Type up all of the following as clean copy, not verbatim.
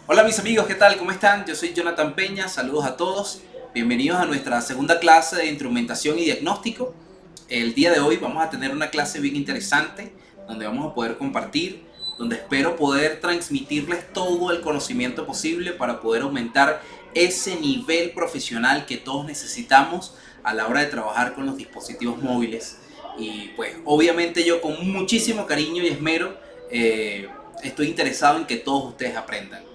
Hola mis amigos, ¿qué tal? ¿Cómo están? Yo soy Jonathan Peña, saludos a todos. Bienvenidos a nuestra segunda clase de instrumentación y diagnóstico. El día de hoy vamos a tener una clase bien interesante donde vamos a poder compartir, donde espero poder transmitirles todo el conocimiento posible para poder aumentar ese nivel profesional que todos necesitamos a la hora de trabajar con los dispositivos móviles. Y pues obviamente yo con muchísimo cariño y esmero estoy interesado en que todos ustedes aprendan.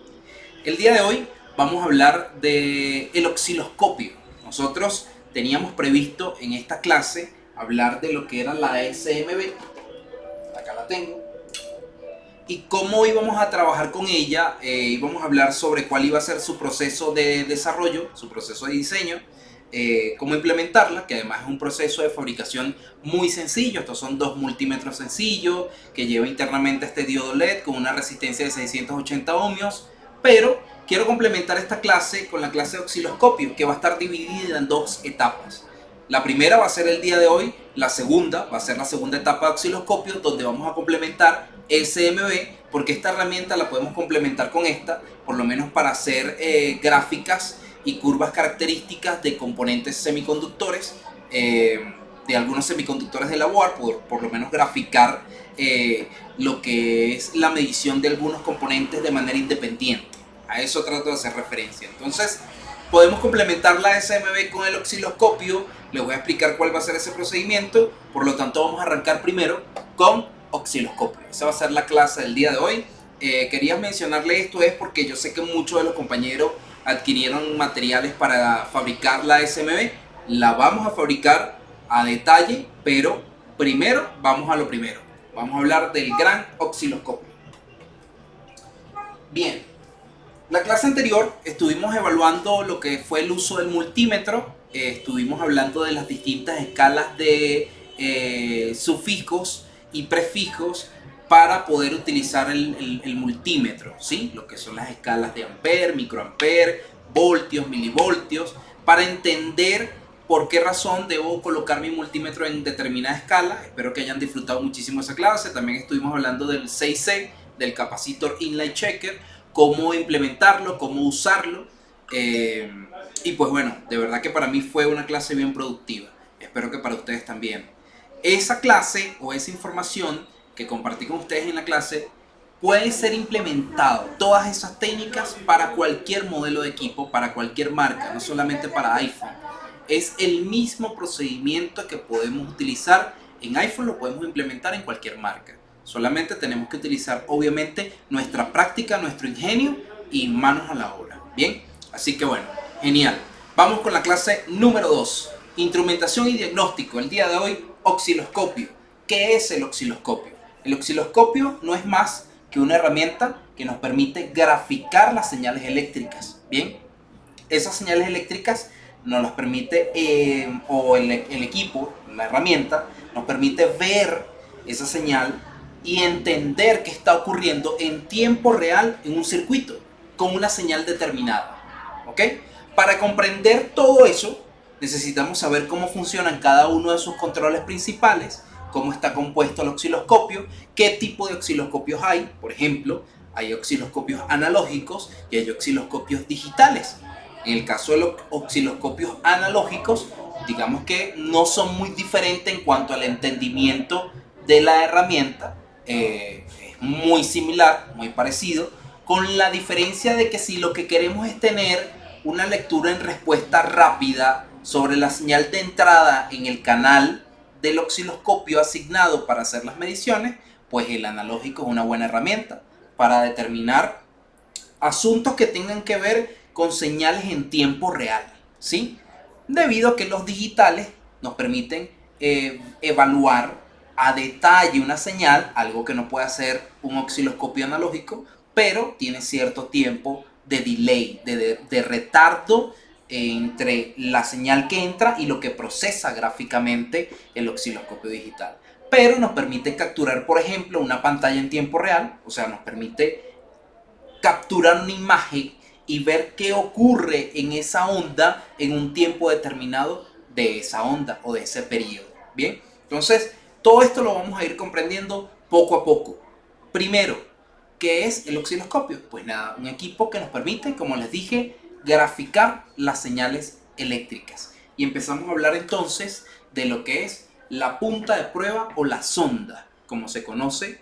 El día de hoy vamos a hablar del osciloscopio. Nosotros teníamos previsto en esta clase hablar de lo que era la SMB, acá la tengo, y cómo íbamos a trabajar con ella. Íbamos a hablar sobre cuál iba a ser su proceso de desarrollo, su proceso de diseño, cómo implementarla, que además es un proceso de fabricación muy sencillo. Estos son dos multímetros sencillos que lleva internamente este diodo LED con una resistencia de 680 ohmios. Pero quiero complementar esta clase con la clase de osciloscopio, que va a estar dividida en dos etapas. La primera va a ser el día de hoy, la segunda va a ser la segunda etapa de osciloscopio, donde vamos a complementar SMB, porque esta herramienta la podemos complementar con esta, por lo menos para hacer gráficas y curvas características de componentes semiconductores, de algunos semiconductores de la board, por lo menos graficar lo que es la medición de algunos componentes de manera independiente. A eso trato de hacer referencia. Entonces podemos complementar la SMB con el osciloscopio. Les voy a explicar cuál va a ser ese procedimiento. Por lo tanto vamos a arrancar primero con osciloscopio. Esa va a ser la clase del día de hoy. Quería mencionarle esto es porque yo sé que muchos de los compañeros adquirieron materiales para fabricar la SMB. La vamos a fabricar a detalle, pero primero vamos a lo primero. Vamos a hablar del gran osciloscopio. Bien, la clase anterior estuvimos evaluando lo que fue el uso del multímetro. Estuvimos hablando de las distintas escalas de sufijos y prefijos para poder utilizar el multímetro, ¿sí? Lo que son las escalas de amper, microamper, voltios, milivoltios, para entender por qué razón debo colocar mi multímetro en determinada escala. Espero que hayan disfrutado muchísimo esa clase. También estuvimos hablando del 6C, del capacitor inline checker, cómo implementarlo, cómo usarlo. Y pues bueno, de verdad que para mí fue una clase bien productiva. Espero que para ustedes también. Esa clase o esa información que compartí con ustedes en la clase puede ser implementado, todas esas técnicas, para cualquier modelo de equipo, para cualquier marca, no solamente para iPhone. Es el mismo procedimiento que podemos utilizar en iPhone, lo podemos implementar en cualquier marca. Solamente tenemos que utilizar obviamente nuestra práctica, nuestro ingenio y manos a la obra. Bien, así que bueno, genial. Vamos con la clase número 2, instrumentación y diagnóstico. El día de hoy, osciloscopio. ¿Qué es el osciloscopio? El osciloscopio no es más que una herramienta que nos permite graficar las señales eléctricas. Bien, esas señales eléctricas nos las permite, o el equipo, la herramienta, nos permite ver esa señal y entender qué está ocurriendo en tiempo real en un circuito con una señal determinada. ¿Ok? Para comprender todo eso, necesitamos saber cómo funcionan cada uno de sus controles principales, cómo está compuesto el osciloscopio, qué tipo de osciloscopios hay. Por ejemplo, hay osciloscopios analógicos y hay osciloscopios digitales. En el caso de los osciloscopios analógicos, digamos que no son muy diferentes en cuanto al entendimiento de la herramienta. Es muy similar, muy parecido, con la diferencia de que si lo que queremos es tener una lectura en respuesta rápida sobre la señal de entrada en el canal del osciloscopio asignado para hacer las mediciones, pues el analógico es una buena herramienta para determinar asuntos que tengan que ver con señales en tiempo real, ¿sí? Debido a que los digitales nos permiten evaluar a detalle una señal, algo que no puede hacer un osciloscopio analógico, pero tiene cierto tiempo de delay, de retardo entre la señal que entra y lo que procesa gráficamente el osciloscopio digital. Pero nos permite capturar, por ejemplo, una pantalla en tiempo real, o sea, nos permite capturar una imagen y ver qué ocurre en esa onda en un tiempo determinado de esa onda o de ese periodo. Bien, entonces todo esto lo vamos a ir comprendiendo poco a poco. Primero, ¿Qué es el osciloscopio? Pues nada, un equipo que nos permite, como les dije, graficar las señales eléctricas. Y empezamos a hablar entonces de lo que es la punta de prueba o la sonda, como se conoce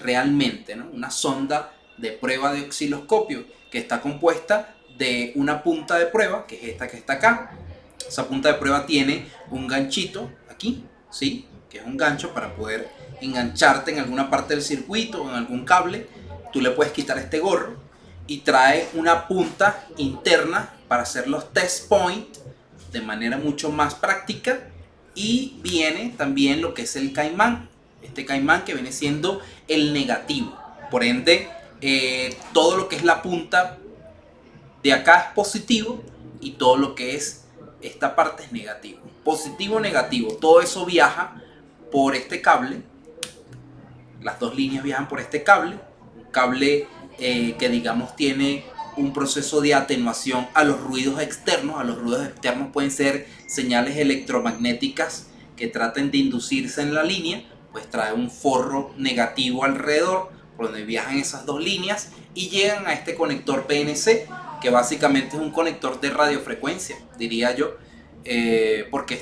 realmente, ¿no? Una sonda de prueba de osciloscopio que está compuesta de una punta de prueba, que es esta que está acá. Esa punta de prueba tiene un ganchito aquí, ¿sí? Que es un gancho para poder engancharte en alguna parte del circuito o en algún cable. Tú le puedes quitar este gorro y trae una punta interna para hacer los test points de manera mucho más práctica. Y viene también lo que es el caimán, este caimán que viene siendo el negativo. Por ende, todo lo que es la punta de acá es positivo y todo lo que es esta parte es negativo. Positivo, negativo, todo eso viaja por este cable. Las dos líneas viajan por este cable, un cable que digamos tiene un proceso de atenuación a los ruidos externos. A los ruidos externos pueden ser señales electromagnéticas que traten de inducirse en la línea, pues trae un forro negativo alrededor por donde viajan esas dos líneas y llegan a este conector PNC, que básicamente es un conector de radiofrecuencia, diría yo, porque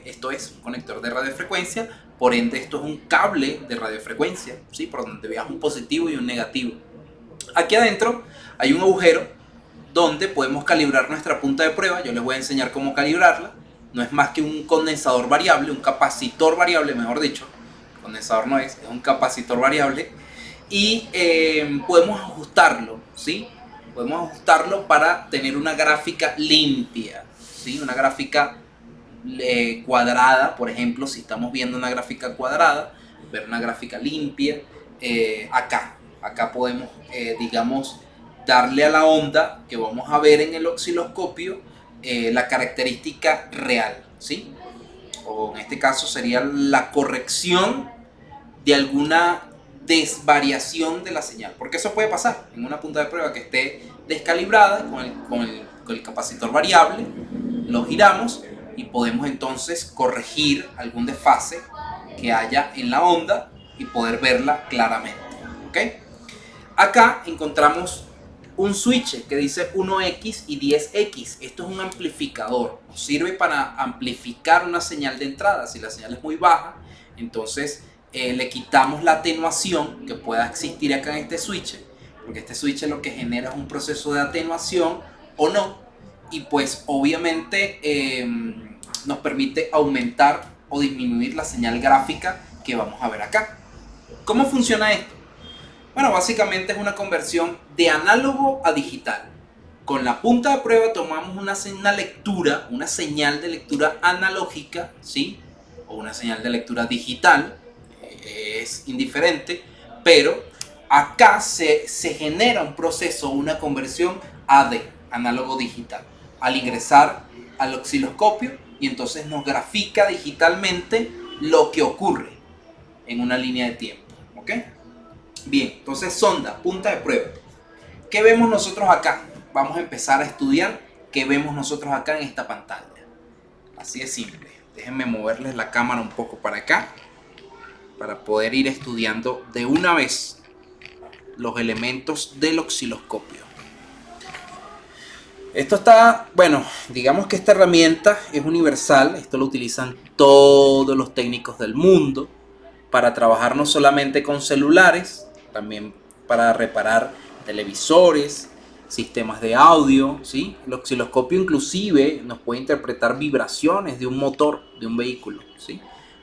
esto es un conector de radiofrecuencia. Por ende, esto es un cable de radiofrecuencia, ¿sí? Por donde viaja un positivo y un negativo. Aquí adentro hay un agujero donde podemos calibrar nuestra punta de prueba. Yo les voy a enseñar cómo calibrarla. No es más que un condensador variable, un capacitor variable, mejor dicho. Condensador no es un capacitor variable. Y podemos ajustarlo, ¿sí? Podemos ajustarlo para tener una gráfica limpia, ¿sí? Una gráfica cuadrada, por ejemplo, si estamos viendo una gráfica cuadrada, ver una gráfica limpia. Acá podemos, digamos, darle a la onda que vamos a ver en el osciloscopio la característica real, ¿sí? O en este caso sería la corrección de alguna desvariación de la señal, porque eso puede pasar en una punta de prueba que esté descalibrada con el capacitor variable. Lo giramos y podemos entonces corregir algún desfase que haya en la onda y poder verla claramente, ¿ok? Acá encontramos un switch que dice 1X y 10X. Esto es un amplificador, nos sirve para amplificar una señal de entrada. Si la señal es muy baja, entonces le quitamos la atenuación que pueda existir acá en este switch, porque este switch lo que genera es un proceso de atenuación o no, y pues obviamente nos permite aumentar o disminuir la señal gráfica que vamos a ver acá. ¿Cómo funciona esto? Bueno, básicamente es una conversión de análogo a digital. Con la punta de prueba tomamos una señal de lectura analógica, ¿sí? O una señal de lectura digital, es indiferente, pero acá se genera un proceso, una conversión AD, análogo digital, al ingresar al osciloscopio, y entonces nos grafica digitalmente lo que ocurre en una línea de tiempo, ¿ok? Bien, entonces sonda, punta de prueba. ¿Qué vemos nosotros acá? Vamos a empezar a estudiar qué vemos nosotros acá en esta pantalla. Así de simple. Déjenme moverles la cámara un poco para acá para poder ir estudiando de una vez los elementos del osciloscopio. Esto está, bueno, digamos que esta herramienta es universal. Esto lo utilizan todos los técnicos del mundo para trabajar no solamente con celulares, también para reparar televisores, sistemas de audio, ¿sí? El osciloscopio inclusive nos puede interpretar vibraciones de un motor, de un vehículo, ¿sí?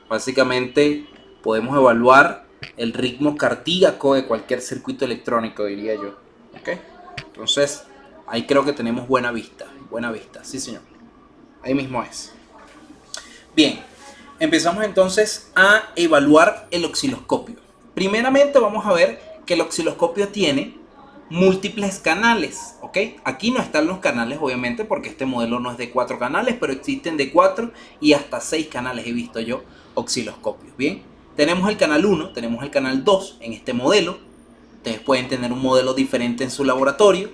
Básicamente podemos evaluar el ritmo cardíaco de cualquier circuito electrónico, diría yo, ¿ok? Entonces, ahí creo que tenemos buena vista, sí señor, ahí mismo es. Bien, empezamos entonces a evaluar el osciloscopio. Primeramente vamos a ver que el osciloscopio tiene múltiples canales, ¿ok? Aquí no están los canales, obviamente, porque este modelo no es de 4 canales, pero existen de 4 y hasta 6 canales he visto yo osciloscopios. Bien, tenemos el canal 1, tenemos el canal 2 en este modelo. Ustedes pueden tener un modelo diferente en su laboratorio,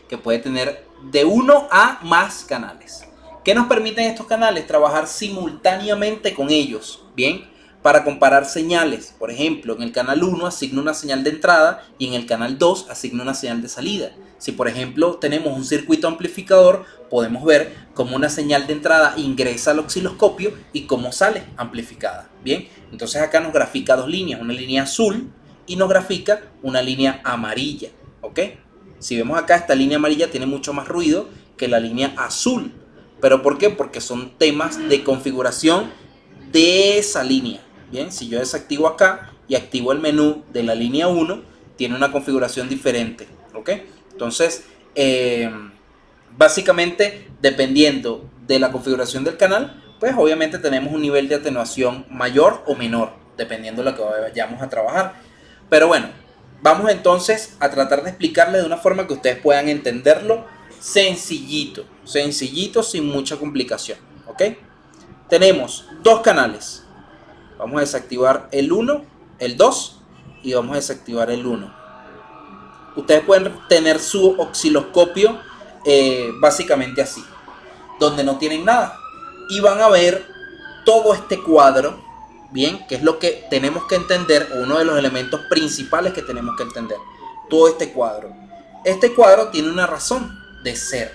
que puede tener de 1 a más canales. ¿Qué nos permiten estos canales? Trabajar simultáneamente con ellos, ¿bien? para comparar señales. Por ejemplo, en el canal 1 asigno una señal de entrada y en el canal 2 asigno una señal de salida. Si por ejemplo tenemos un circuito amplificador, podemos ver cómo una señal de entrada ingresa al osciloscopio y cómo sale amplificada. Bien, entonces acá nos grafica dos líneas, una línea azul y nos grafica una línea amarilla. ¿Ok? Si vemos acá, esta línea amarilla tiene mucho más ruido que la línea azul. ¿Pero por qué? Porque son temas de configuración de esa línea. Bien, si yo desactivo acá y activo el menú de la línea 1, tiene una configuración diferente. ¿Ok? Entonces, básicamente, dependiendo de la configuración del canal, pues obviamente tenemos un nivel de atenuación mayor o menor, dependiendo de lo que vayamos a trabajar. Pero bueno, vamos entonces a tratar de explicarle de una forma que ustedes puedan entenderlo sencillito, sencillito, sin mucha complicación. ¿Ok? Tenemos dos canales. Vamos a desactivar el 1, el 2 y vamos a desactivar el 1. Ustedes pueden tener su osciloscopio básicamente así, donde no tienen nada. Y van a ver todo este cuadro, bien, que es lo que tenemos que entender, uno de los elementos principales que tenemos que entender. Todo este cuadro. Este cuadro tiene una razón de ser.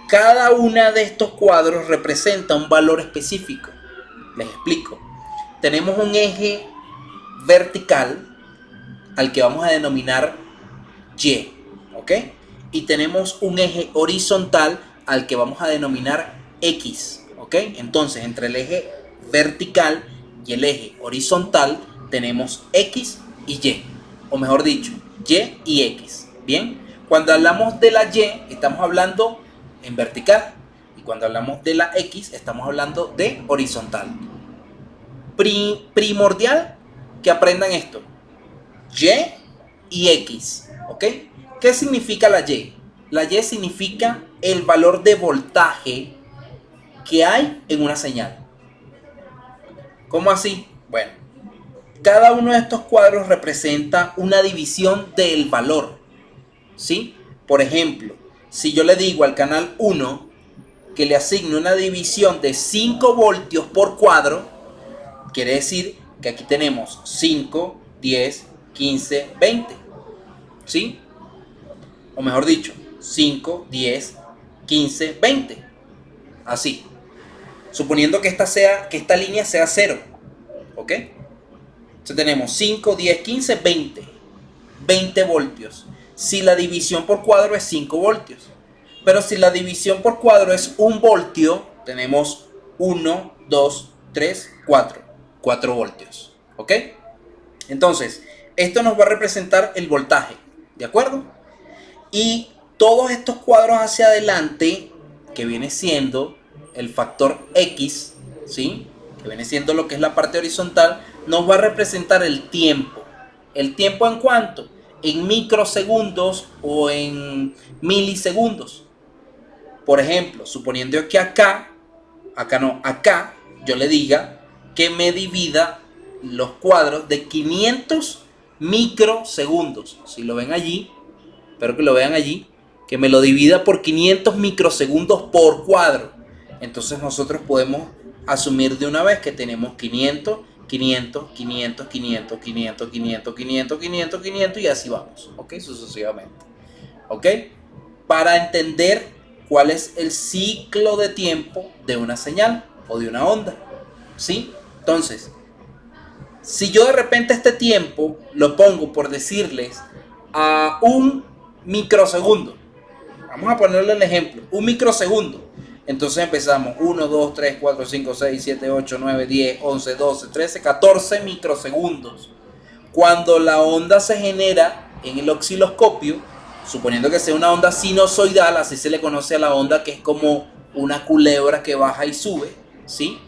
Cada una de estos cuadros representa un valor específico. Les explico. Tenemos un eje vertical al que vamos a denominar Y, ¿ok? Y tenemos un eje horizontal al que vamos a denominar X, ¿ok? Entonces, entre el eje vertical y el eje horizontal tenemos X y Y, o mejor dicho, Y y X, ¿bien? Cuando hablamos de la Y, estamos hablando en vertical, y cuando hablamos de la X, estamos hablando de horizontal. Primordial que aprendan esto. Y y X, ¿ok? ¿Qué significa la Y? La Y significa el valor de voltaje que hay en una señal. ¿Cómo así? Bueno, cada uno de estos cuadros representa una división del valor, ¿sí? Por ejemplo, si yo le digo al canal 1 que le asigne una división de 5 voltios por cuadro, quiere decir que aquí tenemos 5, 10, 15, 20, ¿sí? O mejor dicho, 5, 10, 15, 20. Así. Suponiendo que esta línea sea 0. ¿Ok? Entonces tenemos 5, 10, 15, 20. 20 voltios. Si la división por cuadro es 5 voltios. Pero si la división por cuadro es 1 voltio, tenemos 1, 2, 3, 4. 4 voltios. ¿Ok? Entonces, esto nos va a representar el voltaje. ¿De acuerdo? Y todos estos cuadros hacia adelante, que viene siendo el factor X, ¿sí? Que viene siendo lo que es la parte horizontal, nos va a representar el tiempo. ¿El tiempo en cuánto? En microsegundos o en milisegundos. Por ejemplo, suponiendo que acá yo le diga que me divida los cuadros de 500 microsegundos. Si lo ven allí, espero que lo vean allí, que me lo divida por 500 microsegundos por cuadro. Entonces nosotros podemos asumir de una vez que tenemos 500, 500, 500, 500, 500, 500, 500, 500, 500 y así vamos, ¿ok? Sucesivamente, ¿ok? Para entender cuál es el ciclo de tiempo de una señal o de una onda, ¿sí? Entonces, si yo de repente este tiempo lo pongo, por decirles, a 1 microsegundo, vamos a ponerle el ejemplo, 1 microsegundo. Entonces empezamos 1, 2, 3, 4, 5, 6, 7, 8, 9, 10, 11, 12, 13, 14 microsegundos. Cuando la onda se genera en el osciloscopio, suponiendo que sea una onda sinusoidal, así se le conoce a la onda que es como una culebra que baja y sube, ¿sí?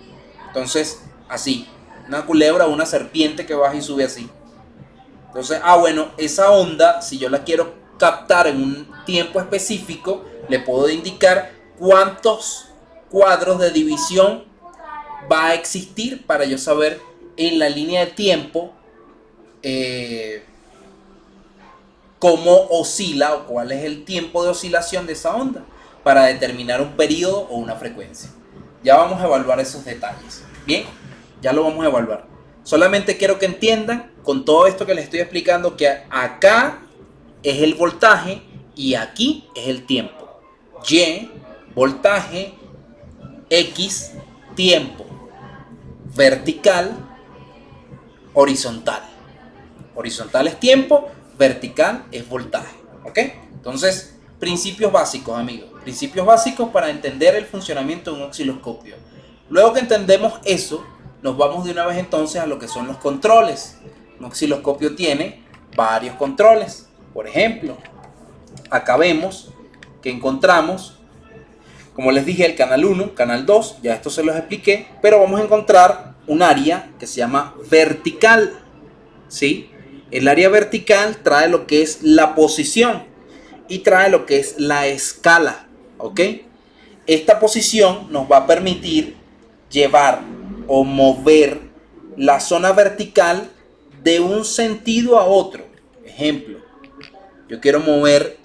Entonces, así, una culebra o una serpiente que baja y sube así. Entonces, bueno, esa onda, si yo la quiero captar en un tiempo específico, le puedo indicar cuántos cuadros de división va a existir para yo saber en la línea de tiempo cómo oscila o cuál es el tiempo de oscilación de esa onda para determinar un periodo o una frecuencia. Ya vamos a evaluar esos detalles. Bien, Ya lo vamos a evaluar. Solamente quiero que entiendan con todo esto que les estoy explicando que acá es el voltaje y aquí es el tiempo. Y, voltaje, X, tiempo. Vertical, horizontal. Horizontal es tiempo, vertical es voltaje. ¿Ok? Entonces, principios básicos, amigos. Principios básicos para entender el funcionamiento de un osciloscopio. Luego que entendemos eso, nos vamos de una vez entonces a lo que son los controles. Un osciloscopio tiene varios controles. Por ejemplo, acá vemos que encontramos, como les dije, el canal 1, canal 2, ya esto se los expliqué, pero vamos a encontrar un área que se llama vertical, ¿sí? El área vertical trae lo que es la posición y trae lo que es la escala, ¿ok? Esta posición nos va a permitir llevar o mover la zona vertical de un sentido a otro. Ejemplo, yo quiero mover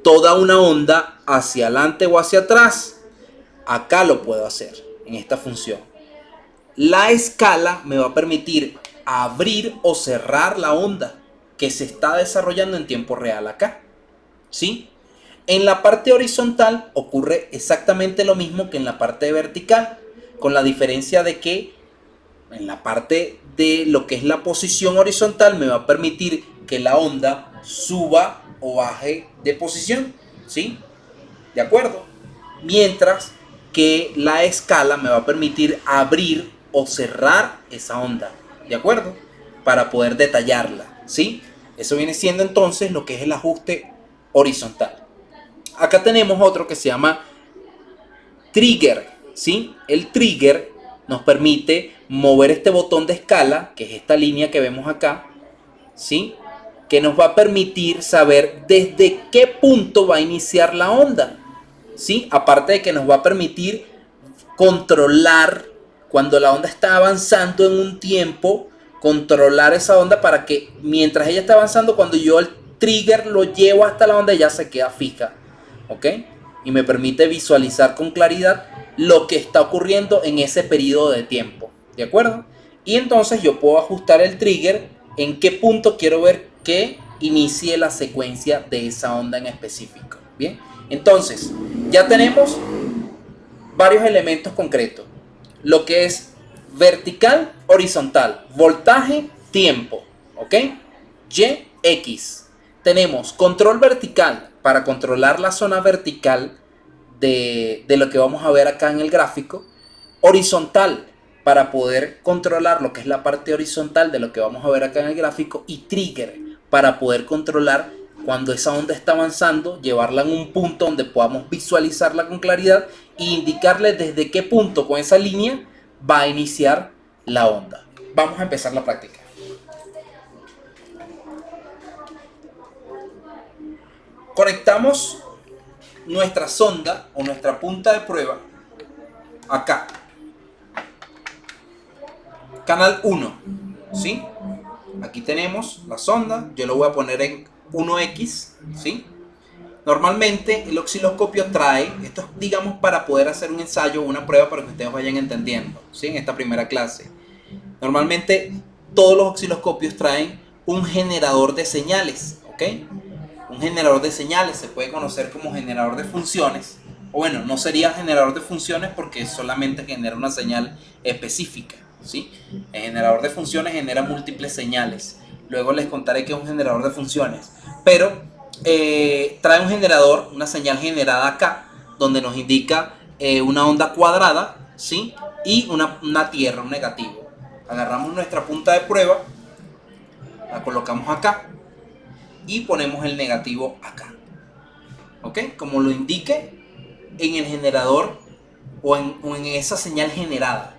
toda una onda hacia adelante o hacia atrás. Acá lo puedo hacer en esta función. La escala me va a permitir abrir o cerrar la onda que se está desarrollando en tiempo real acá, ¿sí? En la parte horizontal ocurre exactamente lo mismo que en la parte vertical, con la diferencia de que en la parte de lo que es la posición horizontal me va a permitir que la onda suba o baje de posición, ¿sí? ¿De acuerdo? Mientras que la escala me va a permitir abrir o cerrar esa onda, ¿de acuerdo? Para poder detallarla, ¿sí? Eso viene siendo entonces lo que es el ajuste horizontal. Acá tenemos otro que se llama trigger, ¿sí? El trigger nos permite mover este botón de escala, que es esta línea que vemos acá, ¿sí? Que nos va a permitir saber desde qué punto va a iniciar la onda, ¿sí? Aparte de que nos va a permitir controlar cuando la onda está avanzando en un tiempo, controlar esa onda para que mientras ella está avanzando, cuando yo el trigger lo llevo hasta la onda, ya se queda fija, ¿ok? Y me permite visualizar con claridad lo que está ocurriendo en ese periodo de tiempo, ¿de acuerdo? Y entonces yo puedo ajustar el trigger en qué punto quiero ver que inicie la secuencia de esa onda en específico. Bien, entonces ya tenemos varios elementos concretos, lo que es vertical, horizontal, voltaje, tiempo, ¿ok? Y, X. Tenemos control vertical para controlar la zona vertical de lo que vamos a ver acá en el gráfico, horizontal para poder controlar lo que es la parte horizontal de lo que vamos a ver acá en el gráfico, y trigger para poder controlar cuando esa onda está avanzando, llevarla en un punto donde podamos visualizarla con claridad e indicarle desde qué punto con esa línea va a iniciar la onda. Vamos a empezar la práctica. Conectamos nuestra sonda o nuestra punta de prueba acá. Canal 1, ¿sí? Aquí tenemos la sonda, yo lo voy a poner en 1X, ¿sí? Normalmente el osciloscopio trae, esto es, digamos, para poder hacer un ensayo o una prueba para que ustedes vayan entendiendo, ¿sí? En esta primera clase. Normalmente todos los osciloscopios traen un generador de señales, ¿ok? Un generador de señales se puede conocer como generador de funciones, o bueno, no sería generador de funciones porque solamente genera una señal específica, ¿sí? El generador de funciones genera múltiples señales. Luego les contaré que es un generador de funciones, pero trae un generador, una señal generada acá, donde nos indica una onda cuadrada, ¿sí? Y una tierra, un negativo. Agarramos nuestra punta de prueba, la colocamos acá y ponemos el negativo acá, ¿ok? Como lo indique en el generador o en esa señal generada,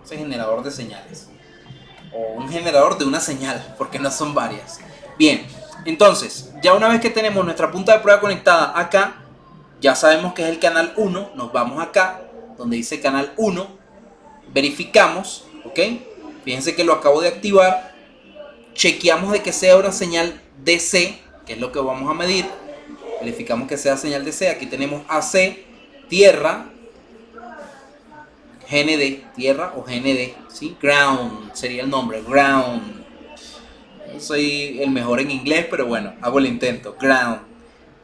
ese generador de señales, o un generador de una señal, porque no son varias. Bien, entonces, ya una vez que tenemos nuestra punta de prueba conectada acá, ya sabemos que es el canal 1, nos vamos acá, donde dice canal 1, verificamos, ¿ok? Fíjense que lo acabo de activar, chequeamos de que sea una señal DC, que es lo que vamos a medir, verificamos que sea señal DC, aquí tenemos AC, tierra, GND, tierra o GND, ¿sí? Ground sería el nombre, ground. No soy el mejor en inglés, pero bueno, hago el intento. Ground.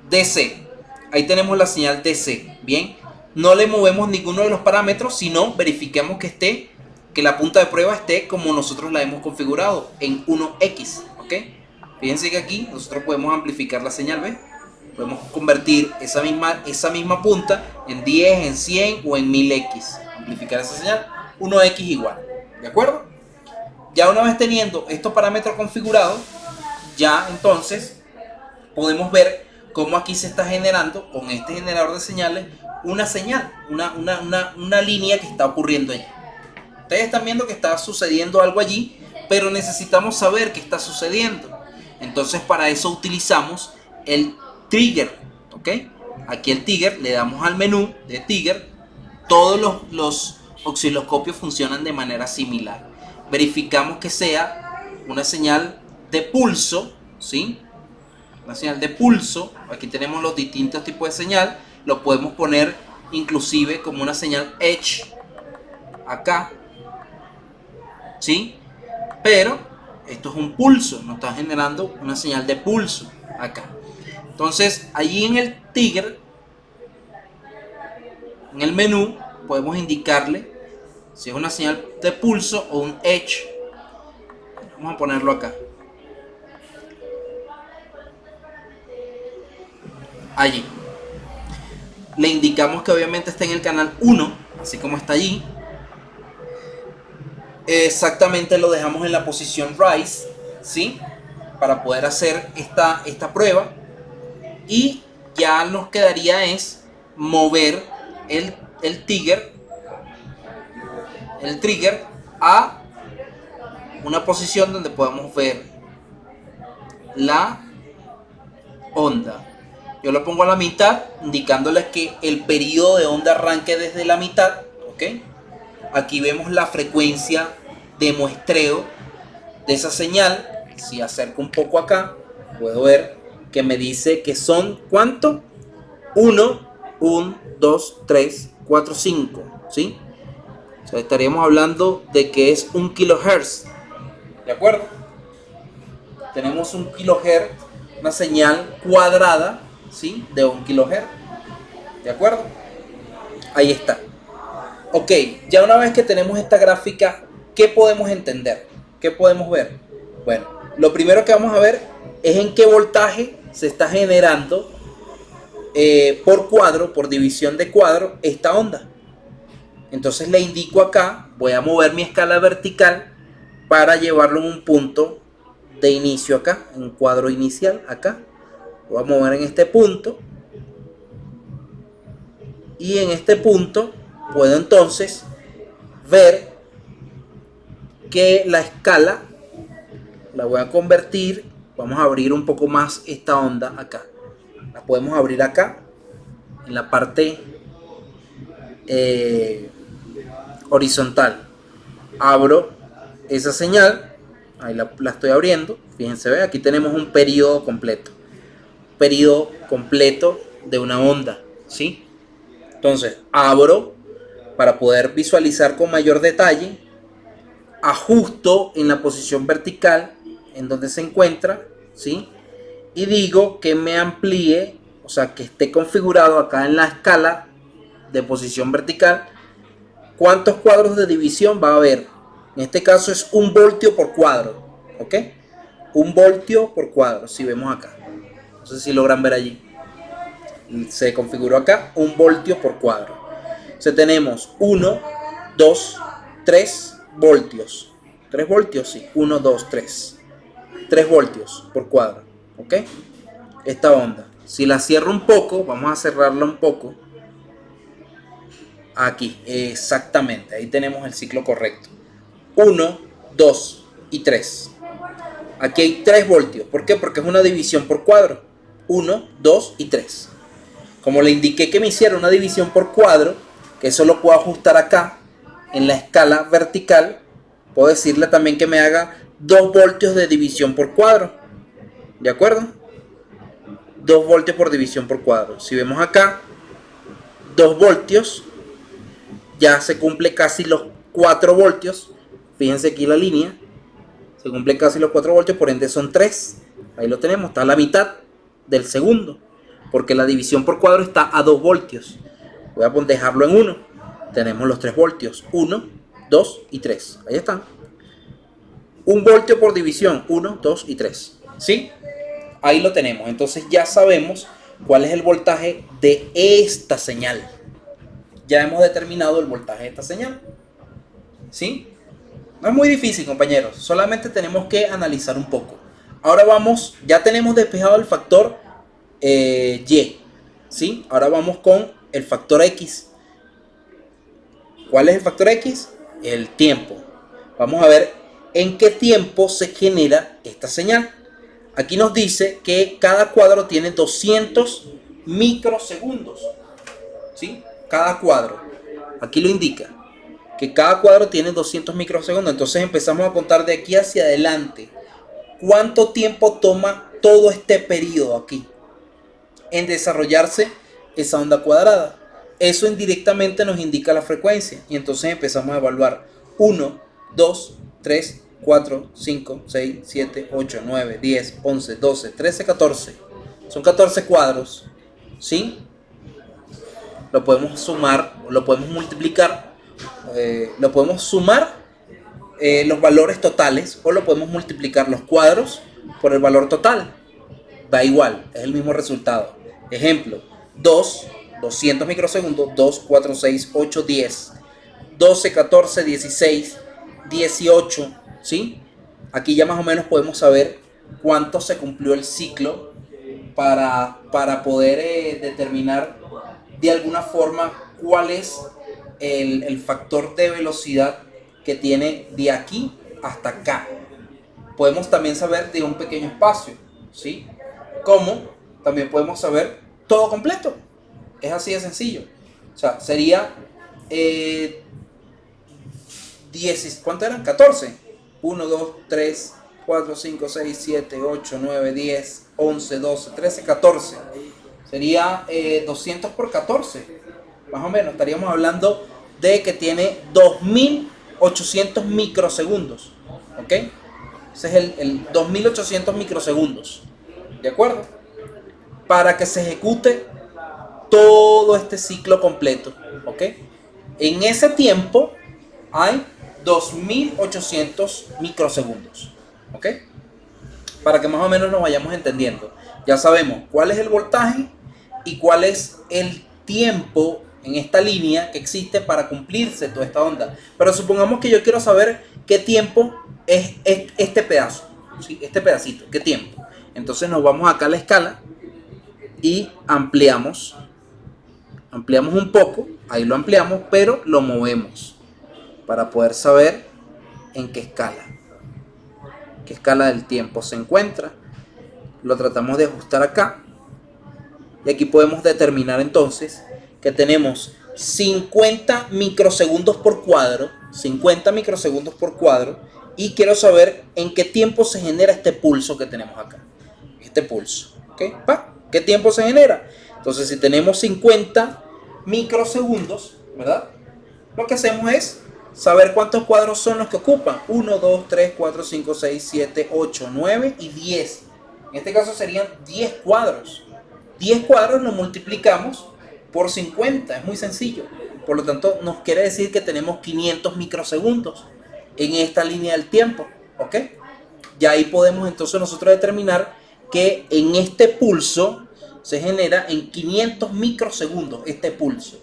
DC. Ahí tenemos la señal DC. Bien. No le movemos ninguno de los parámetros, sino verifiquemos que la punta de prueba esté como nosotros la hemos configurado, en 1X. ¿Ok? Fíjense que aquí nosotros podemos amplificar la señal, ¿ves? Podemos convertir esa misma punta en 10, en 100 o en 1000X. Amplificar esa señal, 1X igual. ¿De acuerdo? Ya una vez teniendo estos parámetros configurados, ya entonces podemos ver cómo aquí se está generando con este generador de señales una señal, una línea que está ocurriendo allí. Ustedes están viendo que está sucediendo algo allí, pero necesitamos saber qué está sucediendo. Entonces para eso utilizamos el trigger, ¿ok? Aquí el trigger, le damos al menú de trigger. Todos los osciloscopios funcionan de manera similar. Verificamos que sea una señal de pulso, ¿sí? Una señal de pulso. Aquí tenemos los distintos tipos de señal. Lo podemos poner inclusive como una señal edge acá, ¿sí? Pero esto es un pulso, nos está generando una señal de pulso acá. Entonces allí en el trigger, en el menú, podemos indicarle si es una señal de pulso o un edge. Vamos a ponerlo acá. Allí. Le indicamos que obviamente está en el canal 1, así como está allí. Exactamente lo dejamos en la posición rise, ¿sí? Para poder hacer esta prueba. Y ya nos quedaría es mover el trigger a una posición donde podamos ver la onda. Yo lo pongo a la mitad, indicándole que el periodo de onda arranque desde la mitad, ¿ok? Aquí vemos la frecuencia de muestreo de esa señal. Si acerco un poco acá, puedo ver que me dice que son, ¿cuánto? 1, 2, 3, 4, 5, ¿sí? O sea, estaríamos hablando de que es 1 kHz, ¿de acuerdo? Tenemos 1 kHz, una señal cuadrada, ¿sí? De 1 kHz, ¿de acuerdo? Ahí está. Ok, ya una vez que tenemos esta gráfica, ¿qué podemos entender? ¿Qué podemos ver? Bueno, lo primero que vamos a ver es en qué voltaje se está generando por cuadro, por división de cuadro, esta onda. Entonces le indico acá, voy a mover mi escala vertical para llevarlo en un punto de inicio acá, en un cuadro inicial acá. Lo voy a mover en este punto. Y en este punto puedo entonces ver que la escala la voy a convertir. Vamos a abrir un poco más esta onda acá. La podemos abrir acá en la parte horizontal. Abro esa señal, ahí la estoy abriendo. Fíjense, ¿ve? Aquí tenemos un periodo completo. Periodo completo de una onda, ¿sí? Entonces abro para poder visualizar con mayor detalle. Ajusto en la posición vertical en donde se encuentra, ¿sí? Y digo que me amplíe, o sea, que esté configurado acá en la escala de posición vertical. ¿Cuántos cuadros de división va a haber? En este caso es 1 voltio por cuadro, ¿ok? 1 voltio por cuadro, si vemos acá. No sé si logran ver allí. Se configuró acá 1 voltio por cuadro. O sea, tenemos 1, 2, 3 voltios. 3 voltios, sí. 1, 2, 3. 3 voltios por cuadro, ¿ok? Esta onda. Si la cierro un poco, vamos a cerrarla un poco. Aquí, exactamente. Ahí tenemos el ciclo correcto. 1, 2 y 3. Aquí hay 3 voltios. ¿Por qué? Porque es una división por cuadro. 1, 2 y 3. Como le indiqué que me hiciera una división por cuadro, que eso lo puedo ajustar acá en la escala vertical, puedo decirle también que me haga 2 voltios de división por cuadro. ¿De acuerdo? 2 voltios por división por cuadro. Si vemos acá, 2 voltios, ya se cumple casi los 4 voltios. Fíjense aquí la línea. Se cumple casi los 4 voltios, por ende son 3. Ahí lo tenemos, está a la mitad del segundo. Porque la división por cuadro está a 2 voltios. Voy a dejarlo en 1. Tenemos los 3 voltios. 1, 2 y 3. Ahí están. 1 voltio por división. 1, 2 y 3. ¿Sí? Ahí lo tenemos. Entonces ya sabemos cuál es el voltaje de esta señal. Ya hemos determinado el voltaje de esta señal. ¿Sí? No es muy difícil, compañeros. Solamente tenemos que analizar un poco. Ahora vamos, ya tenemos despejado el factor Y. ¿Sí? Ahora vamos con el factor X. ¿Cuál es el factor X? El tiempo. Vamos a ver en qué tiempo se genera esta señal. Aquí nos dice que cada cuadro tiene 200 microsegundos. ¿Sí? Cada cuadro. Aquí lo indica. Que cada cuadro tiene 200 microsegundos. Entonces empezamos a contar de aquí hacia adelante. ¿Cuánto tiempo toma todo este periodo aquí en desarrollarse esa onda cuadrada? Eso indirectamente nos indica la frecuencia. Y entonces empezamos a evaluar 1, 2, 3, 4, 5, 6, 7, 8, 9, 10, 11, 12, 13, 14. Son 14 cuadros. ¿Sí? Lo podemos sumar, lo podemos multiplicar. Lo podemos sumar los valores totales, o lo podemos multiplicar los cuadros por el valor total. Da igual, es el mismo resultado. Ejemplo, 200 microsegundos, 2, 4, 6, 8, 10, 12, 14, 16, 18, ¿sí? Aquí ya más o menos podemos saber cuánto se cumplió el ciclo para poder determinar de alguna forma cuál es el factor de velocidad que tiene de aquí hasta acá. Podemos también saber de un pequeño espacio, ¿sí? Como también podemos saber todo completo. Es así de sencillo. O sea, sería 10, ¿cuánto eran? 14. 1, 2, 3, 4, 5, 6, 7, 8, 9, 10, 11, 12, 13, 14. Sería 200 por 14. Más o menos. Estaríamos hablando de que tiene 2800 microsegundos. ¿Ok? Ese es el 2800 microsegundos. ¿De acuerdo? Para que se ejecute todo este ciclo completo. ¿Ok? En ese tiempo hay 2800 microsegundos. ¿Ok? Para que más o menos nos vayamos entendiendo. Ya sabemos cuál es el voltaje y cuál es el tiempo en esta línea que existe para cumplirse toda esta onda. Pero supongamos que yo quiero saber qué tiempo es este pedazo, ¿sí? Este pedacito, qué tiempo. Entonces nos vamos acá a la escala y ampliamos un poco. Ahí lo ampliamos, pero lo movemos para poder saber en qué escala del tiempo se encuentra. Lo tratamos de ajustar acá y aquí podemos determinar entonces que tenemos 50 microsegundos por cuadro, 50 microsegundos por cuadro, y quiero saber en qué tiempo se genera este pulso que tenemos acá, este pulso. ¿Okay? ¿Qué tiempo se genera? Entonces, si tenemos 50 microsegundos, ¿verdad? Lo que hacemos es saber cuántos cuadros son los que ocupan. 1, 2, 3, 4, 5, 6, 7, 8, 9 y 10. En este caso serían 10 cuadros. 10 cuadros lo multiplicamos por 50, es muy sencillo. Por lo tanto, nos quiere decir que tenemos 500 microsegundos en esta línea del tiempo. ¿Ok? Ya ahí podemos entonces nosotros determinar que en este pulso se genera en 500 microsegundos este pulso,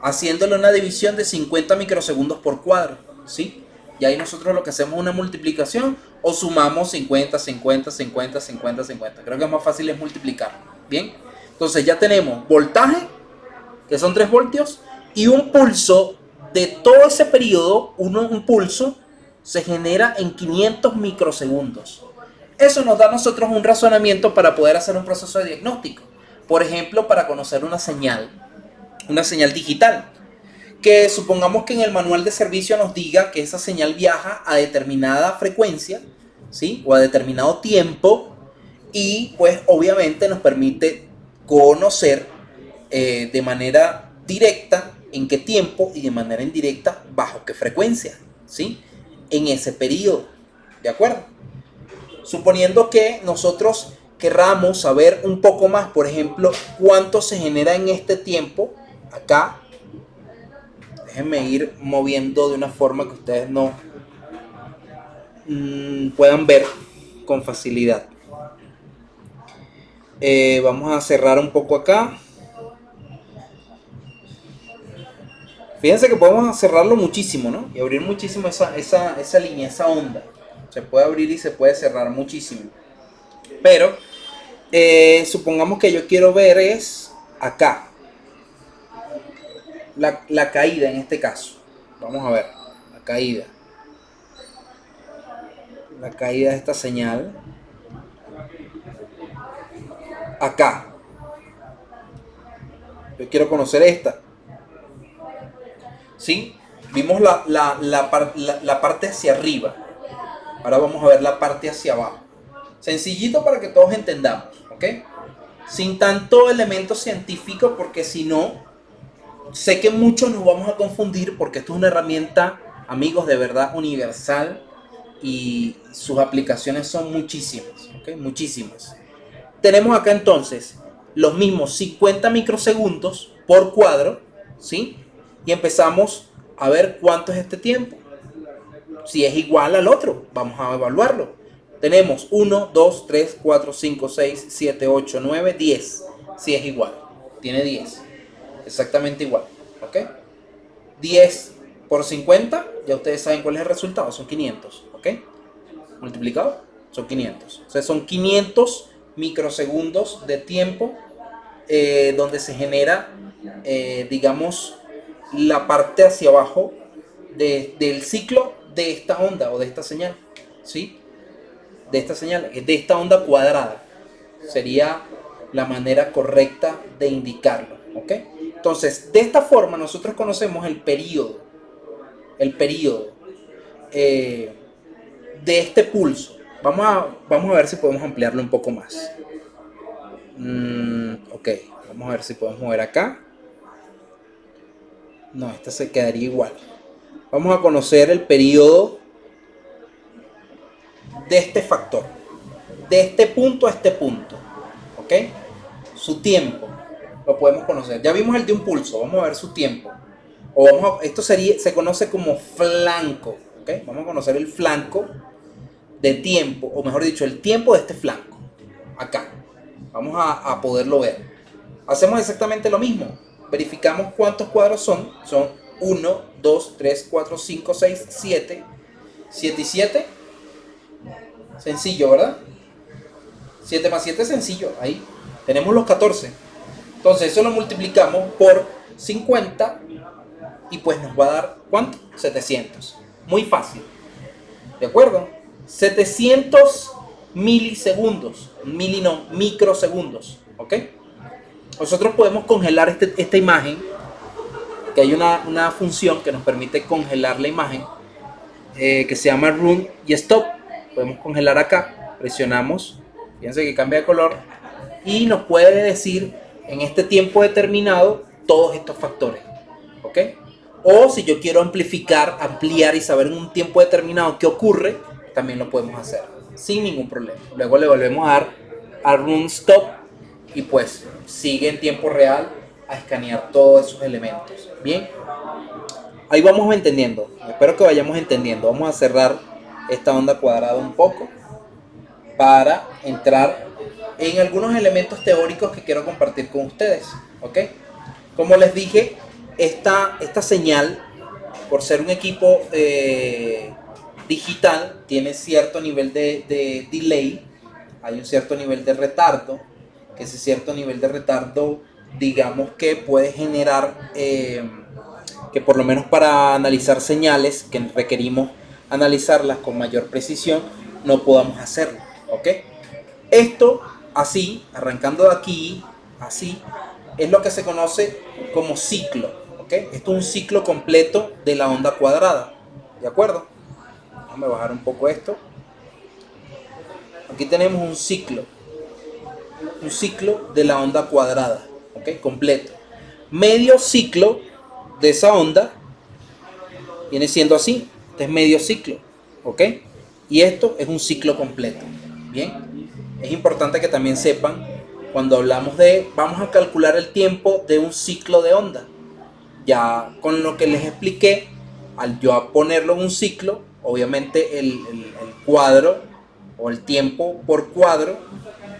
haciéndole una división de 50 microsegundos por cuadro, ¿sí? Y ahí nosotros lo que hacemos es una multiplicación o sumamos 50, 50, 50, 50, 50. Creo que es más fácil es multiplicar. Bien, entonces ya tenemos voltaje, que son 3 voltios, y un pulso de todo ese periodo. Un pulso se genera en 500 microsegundos. Eso nos da a nosotros un razonamiento para poder hacer un proceso de diagnóstico. Por ejemplo, para conocer una señal digital, que supongamos que en el manual de servicio nos diga que esa señal viaja a determinada frecuencia, ¿sí? O a determinado tiempo, y pues obviamente nos permite conocer de manera directa en qué tiempo y de manera indirecta bajo qué frecuencia, ¿sí? En ese periodo, ¿de acuerdo? Suponiendo que nosotros querramos saber un poco más, por ejemplo, cuánto se genera en este tiempo, acá, déjenme ir moviendo de una forma que ustedes no puedan ver con facilidad. Vamos a cerrar un poco acá. Fíjense que podemos cerrarlo muchísimo, ¿no? Y abrir muchísimo esa línea, esa onda. Se puede abrir y se puede cerrar muchísimo. Pero supongamos que yo quiero ver es acá. La caída en este caso. Vamos a ver. La caída. La caída de esta señal. Acá. Yo quiero conocer esta. ¿Sí? Vimos la parte hacia arriba. Ahora vamos a ver la parte hacia abajo. Sencillito para que todos entendamos, ¿ok? Sin tanto elemento científico, porque si no, sé que muchos nos vamos a confundir, porque esto es una herramienta, amigos, de verdad universal, y sus aplicaciones son muchísimas, ¿ok? Muchísimas. Tenemos acá entonces los mismos 50 microsegundos por cuadro, ¿sí? Y empezamos a ver cuánto es este tiempo. Si es igual al otro, vamos a evaluarlo. Tenemos 1, 2, 3, 4, 5, 6, 7, 8, 9, 10. Si es igual, tiene 10. Exactamente igual, ¿ok? 10 por 50, ya ustedes saben cuál es el resultado, son 500, ¿ok? Multiplicado, son 500. O sea, son 500 microsegundos de tiempo donde se genera, digamos, la parte hacia abajo del ciclo de esta onda o de esta señal, ¿sí? De esta señal, de esta onda cuadrada. Sería la manera correcta de indicarlo, ¿ok? Entonces, de esta forma nosotros conocemos el periodo de este pulso. Vamos a ver si podemos ampliarlo un poco más. Ok, vamos a ver si podemos mover acá. No, esta se quedaría igual. Vamos a conocer el periodo de este factor, de este punto a este punto, ¿ok? Su tiempo lo podemos conocer. Ya vimos el de un pulso, vamos a ver su tiempo. Esto se conoce como flanco, ¿ok? Vamos a conocer el flanco de tiempo, o mejor dicho, el tiempo de este flanco, acá. Vamos a poderlo ver. Hacemos exactamente lo mismo. Verificamos cuántos cuadros son. Son 1, 2, 3, 4, 5, 6, 7. 7 y 7. Sencillo, ¿verdad? 7 más 7 es sencillo. Ahí tenemos los 14. Entonces eso lo multiplicamos por 50 y pues nos va a dar, ¿cuánto? 700. Muy fácil. ¿De acuerdo? 700 milisegundos. Microsegundos. ¿Ok? Nosotros podemos congelar esta imagen, que hay una función que nos permite congelar la imagen, que se llama Run y Stop. Podemos congelar acá, presionamos, fíjense que cambia de color, y nos puede decir en este tiempo determinado todos estos factores, ¿ok? O si yo quiero ampliar y saber en un tiempo determinado qué ocurre, también lo podemos hacer, sin ningún problema. Luego le volvemos a dar a Run Stop y pues sigue en tiempo real a escanear todos esos elementos. Bien, ahí vamos entendiendo. Espero que vayamos entendiendo. Vamos a cerrar esta onda cuadrada un poco para entrar en algunos elementos teóricos que quiero compartir con ustedes, ¿ok? Como les dije, esta señal, por ser un equipo digital, tiene cierto nivel de delay. Hay un cierto nivel de retardo, que ese cierto nivel de retardo, digamos que puede generar que por lo menos para analizar señales que requerimos analizarlas con mayor precisión, no podamos hacerlo, ¿ok? Esto, así, arrancando de aquí, así, es lo que se conoce como ciclo, ¿ok? Esto es un ciclo completo de la onda cuadrada, ¿de acuerdo? Déjame bajar un poco esto. Aquí tenemos un ciclo de la onda cuadrada, ¿ok? Completo. Medio ciclo de esa onda viene siendo así. Este es medio ciclo, ¿ok? Y esto es un ciclo completo. Bien, es importante que también sepan cuando hablamos de vamos a calcular el tiempo de un ciclo de onda. Ya con lo que les expliqué, al yo ponerlo en un ciclo, obviamente el cuadro o el tiempo por cuadro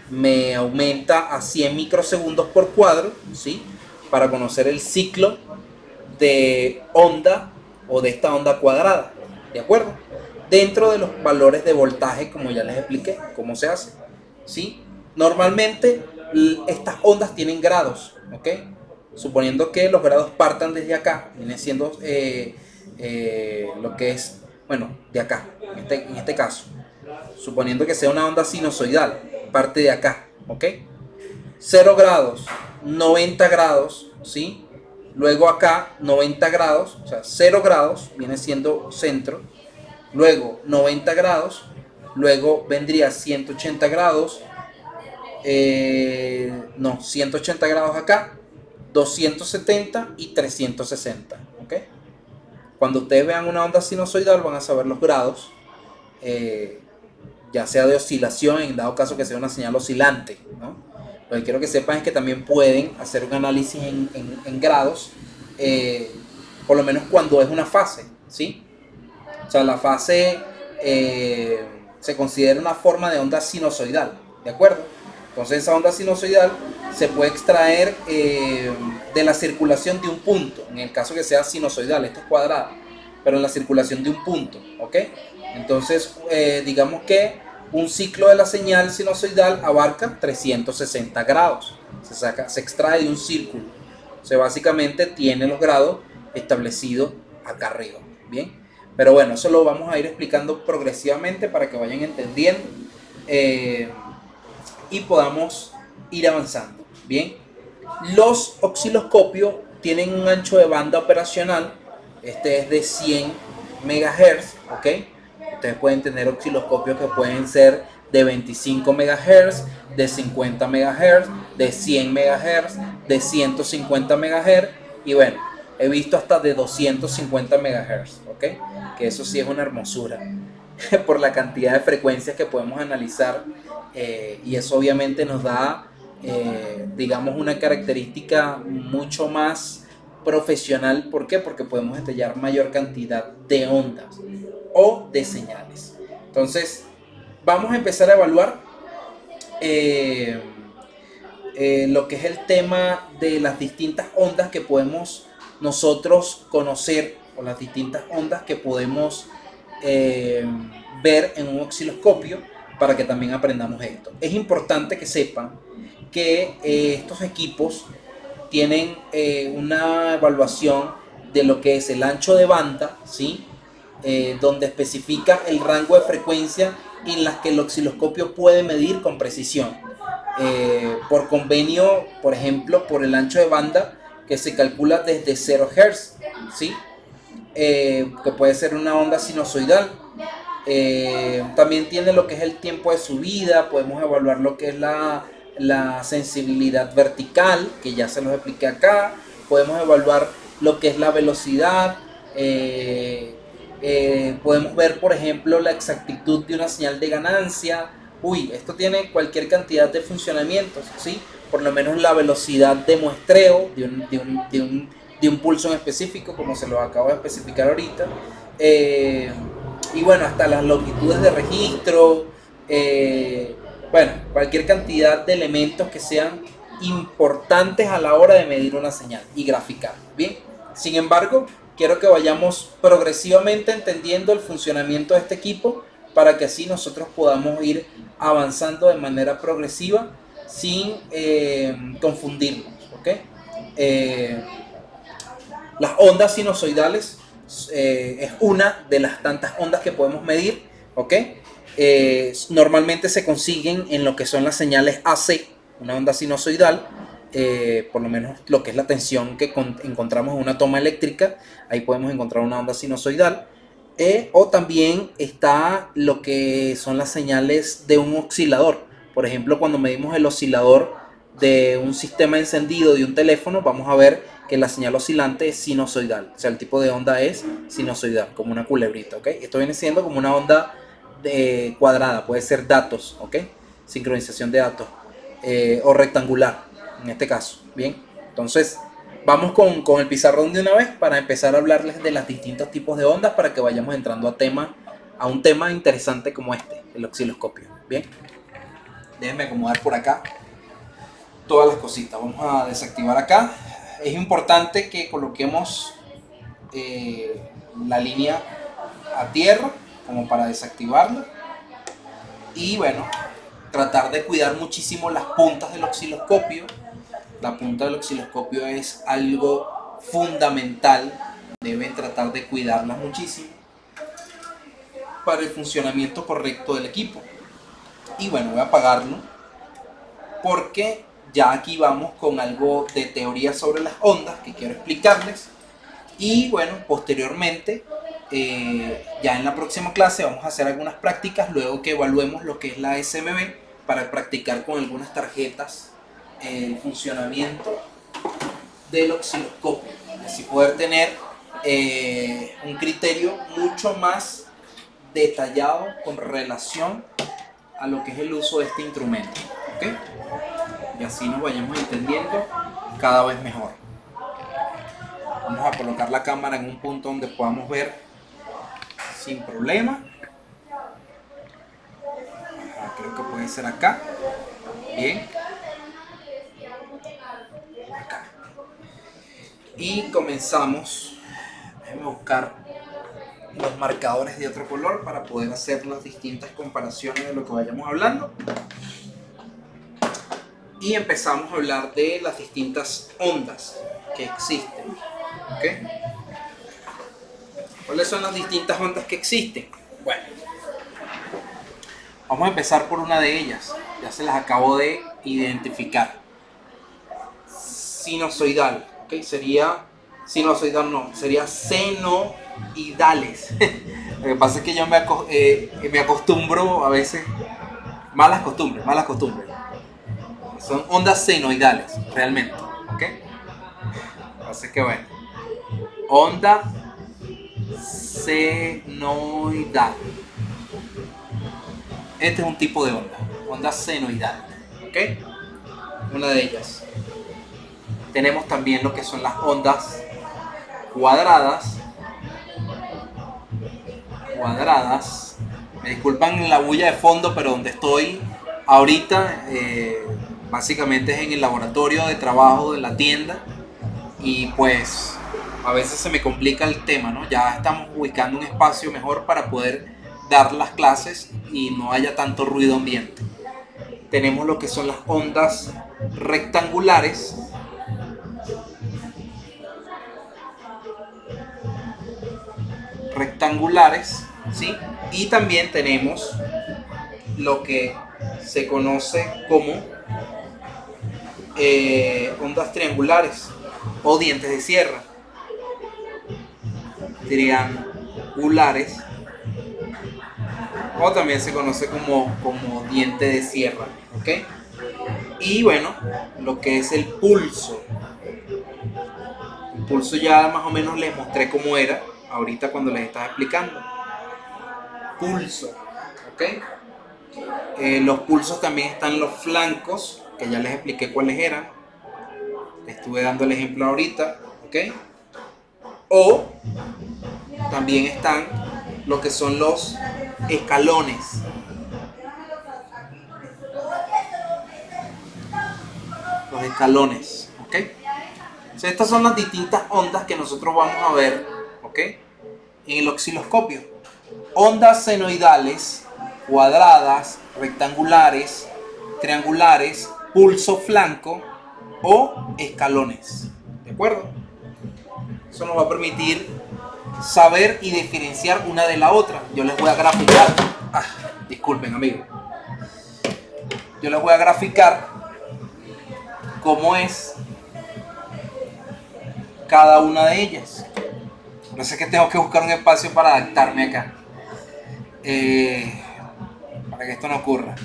me aumenta a 100 microsegundos por cuadro, ¿sí? Para conocer el ciclo de onda o de esta onda cuadrada, ¿de acuerdo? Dentro de los valores de voltaje, como ya les expliqué, cómo se hace, ¿sí? Normalmente estas ondas tienen grados, ¿ok? Suponiendo que los grados partan desde acá, viene siendo lo que es, bueno, de acá, en este caso, suponiendo que sea una onda sinusoidal, parte de acá, ¿ok? 0 grados, 90 grados, ¿sí? Luego acá 90 grados, o sea, 0 grados viene siendo centro, luego 90 grados, luego vendría 180 grados, 180 grados acá, 270 y 360, ¿ok? Cuando ustedes vean una onda sinusoidal van a saber los grados, ya sea de oscilación, en dado caso que sea una señal oscilante, ¿no? Lo que quiero que sepan es que también pueden hacer un análisis en grados, por lo menos cuando es una fase, ¿sí? O sea, la fase se considera una forma de onda sinusoidal, ¿de acuerdo? Entonces esa onda sinusoidal se puede extraer de la circulación de un punto, en el caso que sea sinusoidal, esto es cuadrado, pero en la circulación de un punto, ¿ok? Entonces digamos que un ciclo de la señal sinusoidal abarca 360 grados, se extrae de un círculo, o sea, básicamente tiene los grados establecidos acá arriba, ¿bien? Pero bueno, eso lo vamos a ir explicando progresivamente para que vayan entendiendo y podamos ir avanzando, ¿bien? Los osciloscopios tienen un ancho de banda operacional, este es de 100 MHz, ¿ok? Ustedes pueden tener osciloscopios que pueden ser de 25 MHz, de 50 MHz, de 100 MHz, de 150 MHz y bueno, he visto hasta de 250 MHz, ¿ok? Que eso sí es una hermosura por la cantidad de frecuencias que podemos analizar y eso obviamente nos da, digamos, una característica mucho más profesional. ¿Por qué? Porque podemos detallar mayor cantidad de ondas o de señales. Entonces, vamos a empezar a evaluar lo que es el tema de las distintas ondas que podemos nosotros conocer o las distintas ondas que podemos ver en un osciloscopio para que también aprendamos esto. Es importante que sepan que estos equipos tienen una evaluación de lo que es el ancho de banda, ¿sí? Donde especifica el rango de frecuencia en las que el osciloscopio puede medir con precisión. Por convenio, por ejemplo, por el ancho de banda que se calcula desde 0 Hz, ¿sí? Que puede ser una onda sinusoidal. También tiene lo que es el tiempo de subida, podemos evaluar lo que es la sensibilidad vertical, que ya se los expliqué acá, podemos evaluar lo que es la velocidad, podemos ver por ejemplo la exactitud de una señal de ganancia. Esto tiene cualquier cantidad de funcionamientos, ¿sí? Por lo menos la velocidad de muestreo de un pulso en específico, como se lo acabo de especificar ahorita, y bueno, hasta las longitudes de registro, bueno, cualquier cantidad de elementos que sean importantes a la hora de medir una señal y graficar, ¿bien? Sin embargo, quiero que vayamos progresivamente entendiendo el funcionamiento de este equipo para que así nosotros podamos ir avanzando de manera progresiva sin confundirnos, ¿ok? Las ondas sinusoidales es una de las tantas ondas que podemos medir, ¿ok? Normalmente se consiguen en lo que son las señales AC, una onda sinusoidal, por lo menos lo que es la tensión que encontramos en una toma eléctrica, ahí podemos encontrar una onda sinusoidal, o también está lo que son las señales de un oscilador. Por ejemplo, cuando medimos el oscilador de un sistema encendido de un teléfono, vamos a ver que la señal oscilante es sinusoidal. O sea, el tipo de onda es sinusoidal, como una culebrita, ¿ok? Esto viene siendo como una onda cuadrada, puede ser datos, ¿ok? Sincronización de datos, o rectangular, en este caso, ¿bien? Entonces, vamos con el pizarrón de una vez para empezar a hablarles de los distintos tipos de ondas para que vayamos entrando a un tema interesante como este, el osciloscopio, ¿bien? Déjenme acomodar por acá todas las cositas. Vamos a desactivar acá. Es importante que coloquemos la línea a tierra como para desactivarla. Y bueno, tratar de cuidar muchísimo las puntas del osciloscopio. La punta del osciloscopio es algo fundamental. Deben tratar de cuidarlas muchísimo para el funcionamiento correcto del equipo. Y bueno, voy a apagarlo porque ya aquí vamos con algo de teoría sobre las ondas que quiero explicarles. Y bueno, posteriormente, ya en la próxima clase vamos a hacer algunas prácticas luego que evaluemos lo que es la SMB para practicar con algunas tarjetas el funcionamiento del osciloscopio. Así poder tener un criterio mucho más detallado con relación a lo que es el uso de este instrumento, ¿ok? Y así nos vayamos entendiendo cada vez mejor. Vamos a colocar la cámara en un punto donde podamos ver sin problema. Creo que puede ser acá. Bien. Acá. Y comenzamos. Déjenme buscar los marcadores de otro color para poder hacer las distintas comparaciones de lo que vayamos hablando. Y empezamos a hablar de las distintas ondas que existen. ¿Okay? ¿Cuáles son las distintas ondas que existen? Bueno, vamos a empezar por una de ellas. Ya se las acabo de identificar. Sinusoidal. ¿Okay? Sería sinusoidal, no, sería senoidales. Lo que pasa es que yo me acostumbro a veces. Malas costumbres. Son ondas senoidales, realmente. ¿Ok? Así que bueno. Onda senoidal. Este es un tipo de onda senoidal. ¿Ok? Una de ellas. Tenemos también lo que son las ondas cuadradas. Me disculpan la bulla de fondo, pero donde estoy ahorita básicamente es en el laboratorio de trabajo de la tienda. Y pues a veces se me complica el tema, ¿no? Ya estamos ubicando un espacio mejor para poder dar las clases y no haya tanto ruido ambiente. Tenemos lo que son las ondas rectangulares. ¿Sí? Y también tenemos lo que se conoce como ondas triangulares o dientes de sierra. Triangulares, o también se conoce como diente de sierra, ¿ok? Y bueno, lo que es el pulso. El pulso ya más o menos les mostré cómo era ahorita cuando les estaba explicando. Pulso, ¿ok? Los pulsos también están en los flancos, que ya les expliqué cuáles eran. Les estuve dando el ejemplo ahorita, ¿ok? O también están lo que son los escalones. Los escalones, ¿ok? O sea, estas son las distintas ondas que nosotros vamos a ver, ¿ok? En el osciloscopio. Ondas senoidales, cuadradas, rectangulares, triangulares, pulso flanco o escalones. ¿De acuerdo? Eso nos va a permitir saber y diferenciar una de la otra. Yo les voy a graficar. Disculpen, amigos. Yo les voy a graficar cómo es cada una de ellas. No sé, que tengo que buscar un espacio para adaptarme acá. Para que esto no ocurra.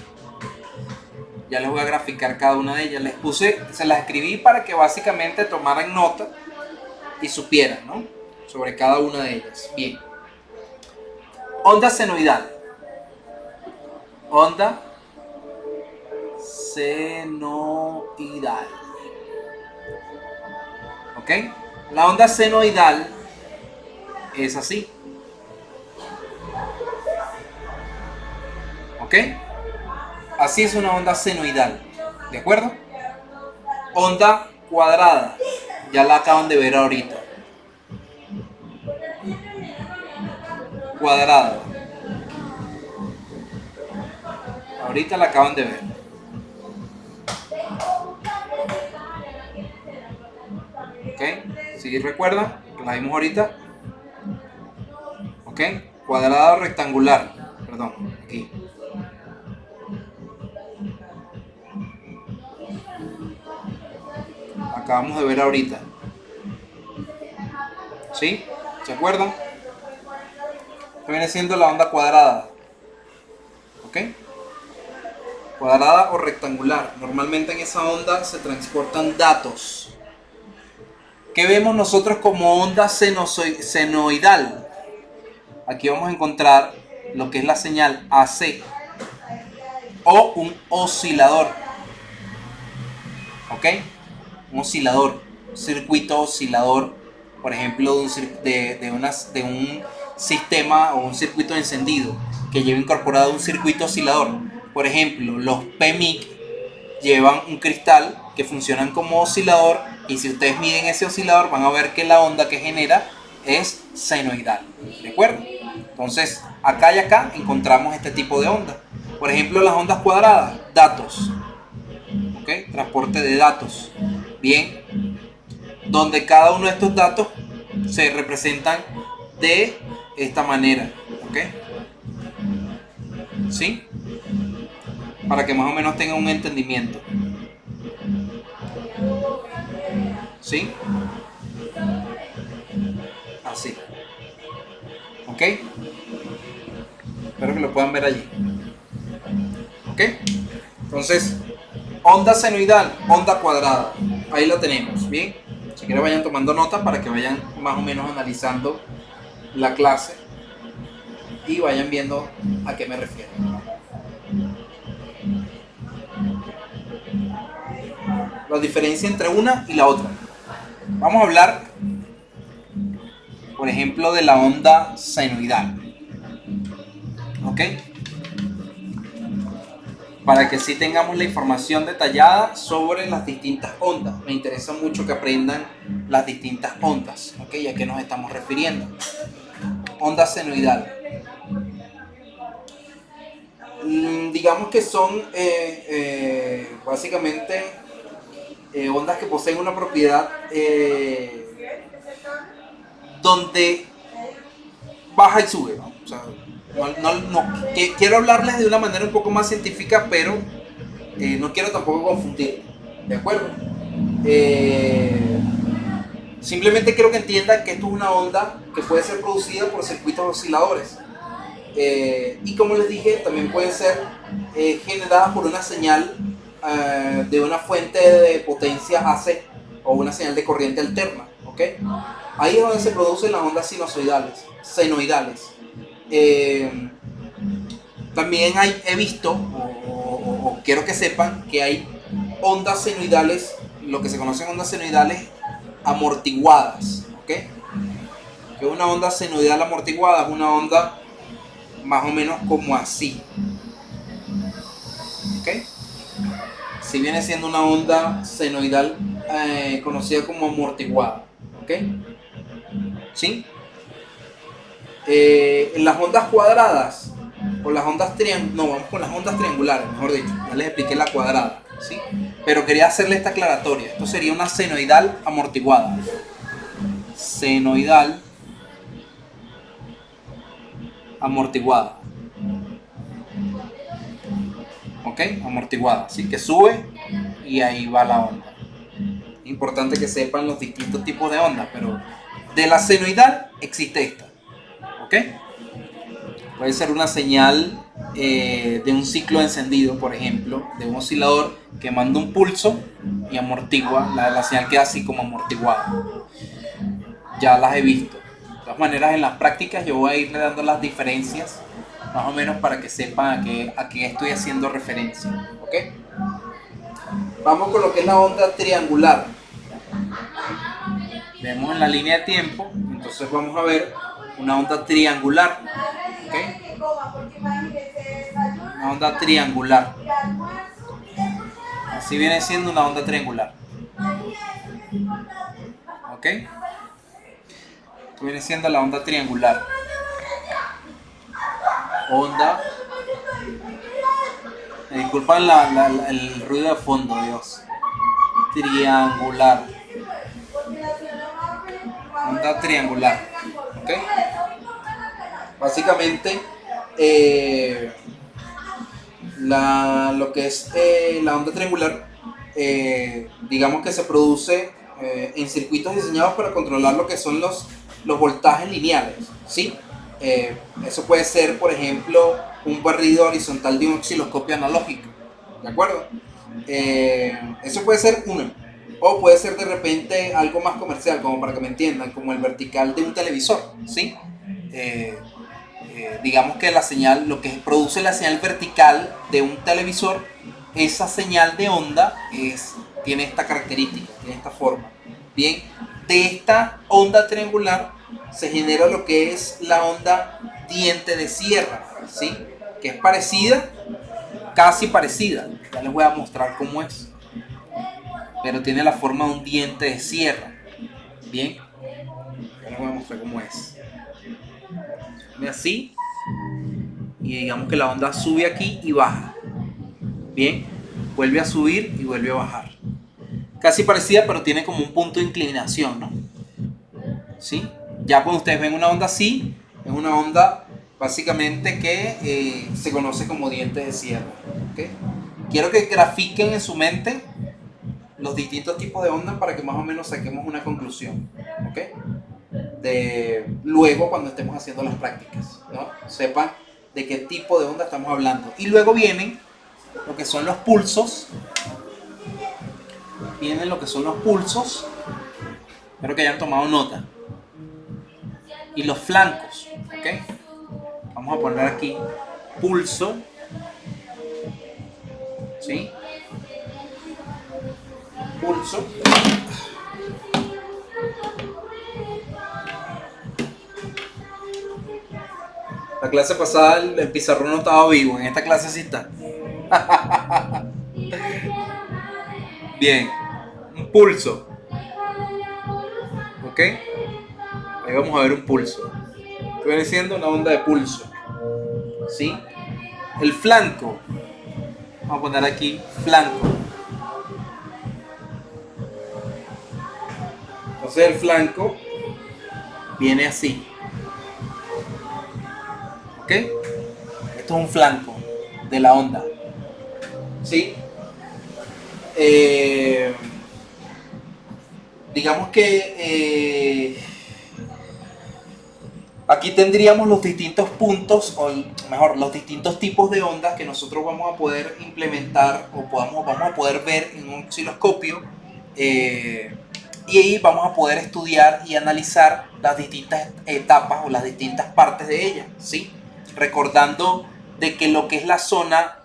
Ya les voy a graficar cada una de ellas. Les puse, se las escribí para que básicamente tomaran nota y supieran, ¿no?, sobre cada una de ellas. Bien. Onda senoidal. Onda senoidal. ¿Ok? La onda senoidal es así. ¿Ok? Así es una onda senoidal. ¿De acuerdo? Onda cuadrada. Ya la acaban de ver ahorita. Cuadrada. Ahorita la acaban de ver. ¿Ok? ¿Sí recuerdan? La vimos ahorita. ¿Ok? Cuadrada o rectangular. Perdón, aquí. Acabamos de ver ahorita. ¿Sí? ¿Se acuerdan? Esto viene siendo la onda cuadrada. ¿Ok? Cuadrada o rectangular. Normalmente en esa onda se transportan datos. ¿Qué vemos nosotros como onda senoidal? Aquí vamos a encontrar lo que es la señal AC o un oscilador. ¿Ok? Un oscilador, un circuito oscilador, por ejemplo, de un sistema o un circuito encendido que lleva incorporado un circuito oscilador. Por ejemplo, los PMIC llevan un cristal que funcionan como oscilador, y si ustedes miden ese oscilador van a ver que la onda que genera es senoidal. ¿De acuerdo? Entonces, acá y acá encontramos este tipo de onda. Por ejemplo, las ondas cuadradas, datos. ¿Ok? Transporte de datos. Bien, donde cada uno de estos datos se representan de esta manera. ¿Ok? ¿Sí? Para que más o menos tengan un entendimiento. ¿Sí? Así. ¿Ok? Espero que lo puedan ver allí. ¿Ok? Entonces, onda senoidal, onda cuadrada. Ahí la tenemos. Bien. Si quieren vayan tomando notas para que vayan más o menos analizando la clase y vayan viendo a qué me refiero. La diferencia entre una y la otra. Vamos a hablar, por ejemplo, de la onda senoidal. ¿Ok? Para que sí tengamos la información detallada sobre las distintas ondas. Me interesa mucho que aprendan las distintas ondas. ¿Ok? ¿A qué nos estamos refiriendo? Onda senoidal. Digamos que son básicamente ondas que poseen una propiedad donde baja y sube, ¿no? O sea, quiero hablarles de una manera un poco más científica, pero no quiero tampoco confundir, ¿de acuerdo? Simplemente quiero que entiendan que esto es una onda que puede ser producida por circuitos osciladores. Y como les dije, también puede ser generada por una señal de una fuente de potencia AC o una señal de corriente alterna. ¿Ok? Ahí es donde se producen las ondas senoidales. También he visto, o quiero que sepan, que hay ondas senoidales, lo que se conocen ondas senoidales amortiguadas. ¿Ok? Que es una onda senoidal amortiguada, es una onda más o menos como así. ¿Ok? Si viene siendo una onda senoidal conocida como amortiguada. ¿Ok? ¿Sí? Las ondas cuadradas o las ondas triangulares, no, vamos con las ondas triangulares, mejor dicho, ya les expliqué la cuadrada, ¿sí? Pero quería hacerle esta aclaratoria. Esto sería una senoidal amortiguada. Senoidal amortiguada. ¿Ok? Amortiguada, así que sube y ahí va la onda. Importante que sepan los distintos tipos de ondas, pero de la senoidal existe esta. ¿Ok? Puede ser una señal de un ciclo encendido, por ejemplo, de un oscilador que manda un pulso y amortigua, la señal queda así como amortiguada. Ya las he visto. De todas maneras, en las prácticas yo voy a irle dando las diferencias, más o menos para que sepan a qué estoy haciendo referencia. ¿Ok? Vamos con lo que es la onda triangular. Vemos en la línea de tiempo, entonces vamos a ver una onda triangular. ¿Ok? Una onda triangular. Así viene siendo una onda triangular. ¿Ok? Esto viene siendo la onda triangular. Onda. Me disculpan el ruido de fondo, Dios. Triangular. Onda triangular. ¿Ok? Básicamente, lo que es la onda triangular, digamos que se produce en circuitos diseñados para controlar lo que son los voltajes lineales, ¿sí? Eso puede ser, por ejemplo, un barrido horizontal de un osciloscopio analógico, ¿de acuerdo? Eso puede ser uno, o puede ser de repente algo más comercial, como para que me entiendan, como el vertical de un televisor, ¿sí? Digamos que la señal, lo que produce la señal vertical de un televisor, esa señal de onda tiene esta característica, tiene esta forma. Bien, de esta onda triangular se genera lo que es la onda diente de sierra, ¿sí? Que es parecida, casi parecida. Ya les voy a mostrar cómo es. Pero tiene la forma de un diente de sierra. Bien, ya les voy a mostrar cómo es. Ve así, y digamos que la onda sube aquí y baja. Bien, vuelve a subir y vuelve a bajar. Casi parecida, pero tiene como un punto de inclinación, ¿no? ¿Sí? Ya cuando ustedes ven una onda así, es una onda básicamente que se conoce como diente de sierra. ¿Okay? Quiero que grafiquen en su mente los distintos tipos de ondas para que más o menos saquemos una conclusión. ¿Okay? Luego cuando estemos haciendo las prácticas, ¿no? Sepan de qué tipo de onda estamos hablando. Y luego vienen lo que son los pulsos. Vienen lo que son los pulsos. Espero que hayan tomado nota. Y los flancos. ¿Okay? Vamos a poner aquí pulso. ¿Sí? Pulso. La clase pasada el pizarrón no estaba vivo, en esta clase sí está. Bien, un pulso. ¿Ok? Ahí vamos a ver un pulso. Esto viene siendo una onda de pulso. ¿Sí? El flanco. Vamos a poner aquí flanco. Entonces el flanco viene así. ¿Ok? Esto es un flanco de la onda. ¿Sí? Digamos que aquí tendríamos los distintos puntos, o mejor, los distintos tipos de ondas que nosotros vamos a poder implementar o vamos a poder ver en un osciloscopio. Y ahí vamos a poder estudiar y analizar las distintas etapas o las distintas partes de ella, ¿sí? Recordando de que lo que es la zona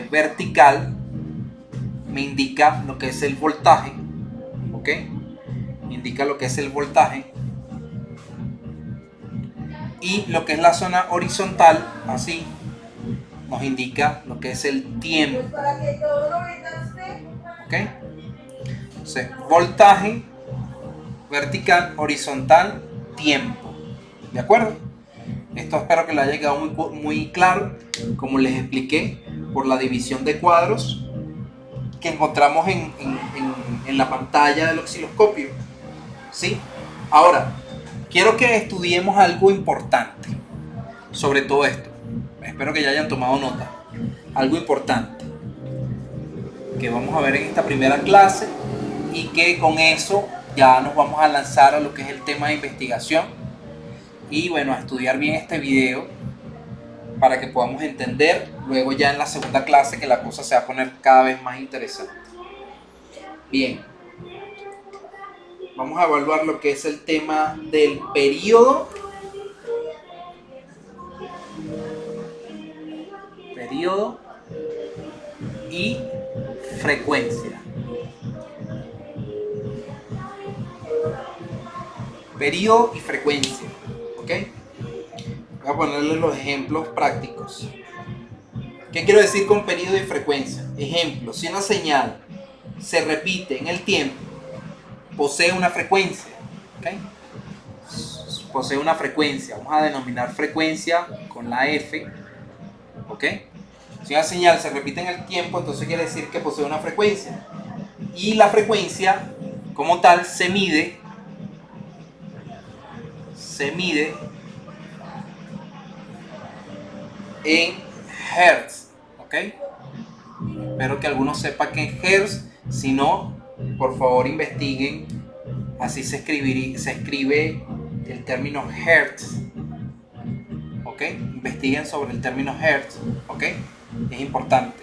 vertical me indica lo que es el voltaje, ¿ok? Me indica lo que es el voltaje. Y lo que es la zona horizontal, así, nos indica lo que es el tiempo, ¿ok? Entonces, voltaje, vertical, horizontal, tiempo. ¿De acuerdo? Esto espero que le haya quedado muy claro, como les expliqué, por la división de cuadros que encontramos en la pantalla del osciloscopio. ¿Sí? Ahora, quiero que estudiemos algo importante sobre todo esto. Espero que ya hayan tomado nota. Algo importante que vamos a ver en esta primera clase y que con eso ya nos vamos a lanzar a lo que es el tema de investigación y bueno, a estudiar bien este video para que podamos entender luego ya en la segunda clase, que la cosa se va a poner cada vez más interesante. Bien, vamos a evaluar lo que es el tema del periodo y frecuencia. Periodo y frecuencia, ¿ok? Voy a ponerle los ejemplos prácticos. ¿Qué quiero decir con periodo y frecuencia? Ejemplo, si una señal se repite en el tiempo, posee una frecuencia, ¿ok? Posee una frecuencia, vamos a denominar frecuencia con la F, ¿ok? Si una señal se repite en el tiempo, entonces quiere decir que posee una frecuencia. Y la frecuencia, como tal, se mide en Hertz, ¿ok? Espero que algunos sepan que es Hertz. Si no, por favor investiguen. Así se escribe el término Hertz, ¿ok? Investiguen sobre el término Hertz, ¿ok? Es importante.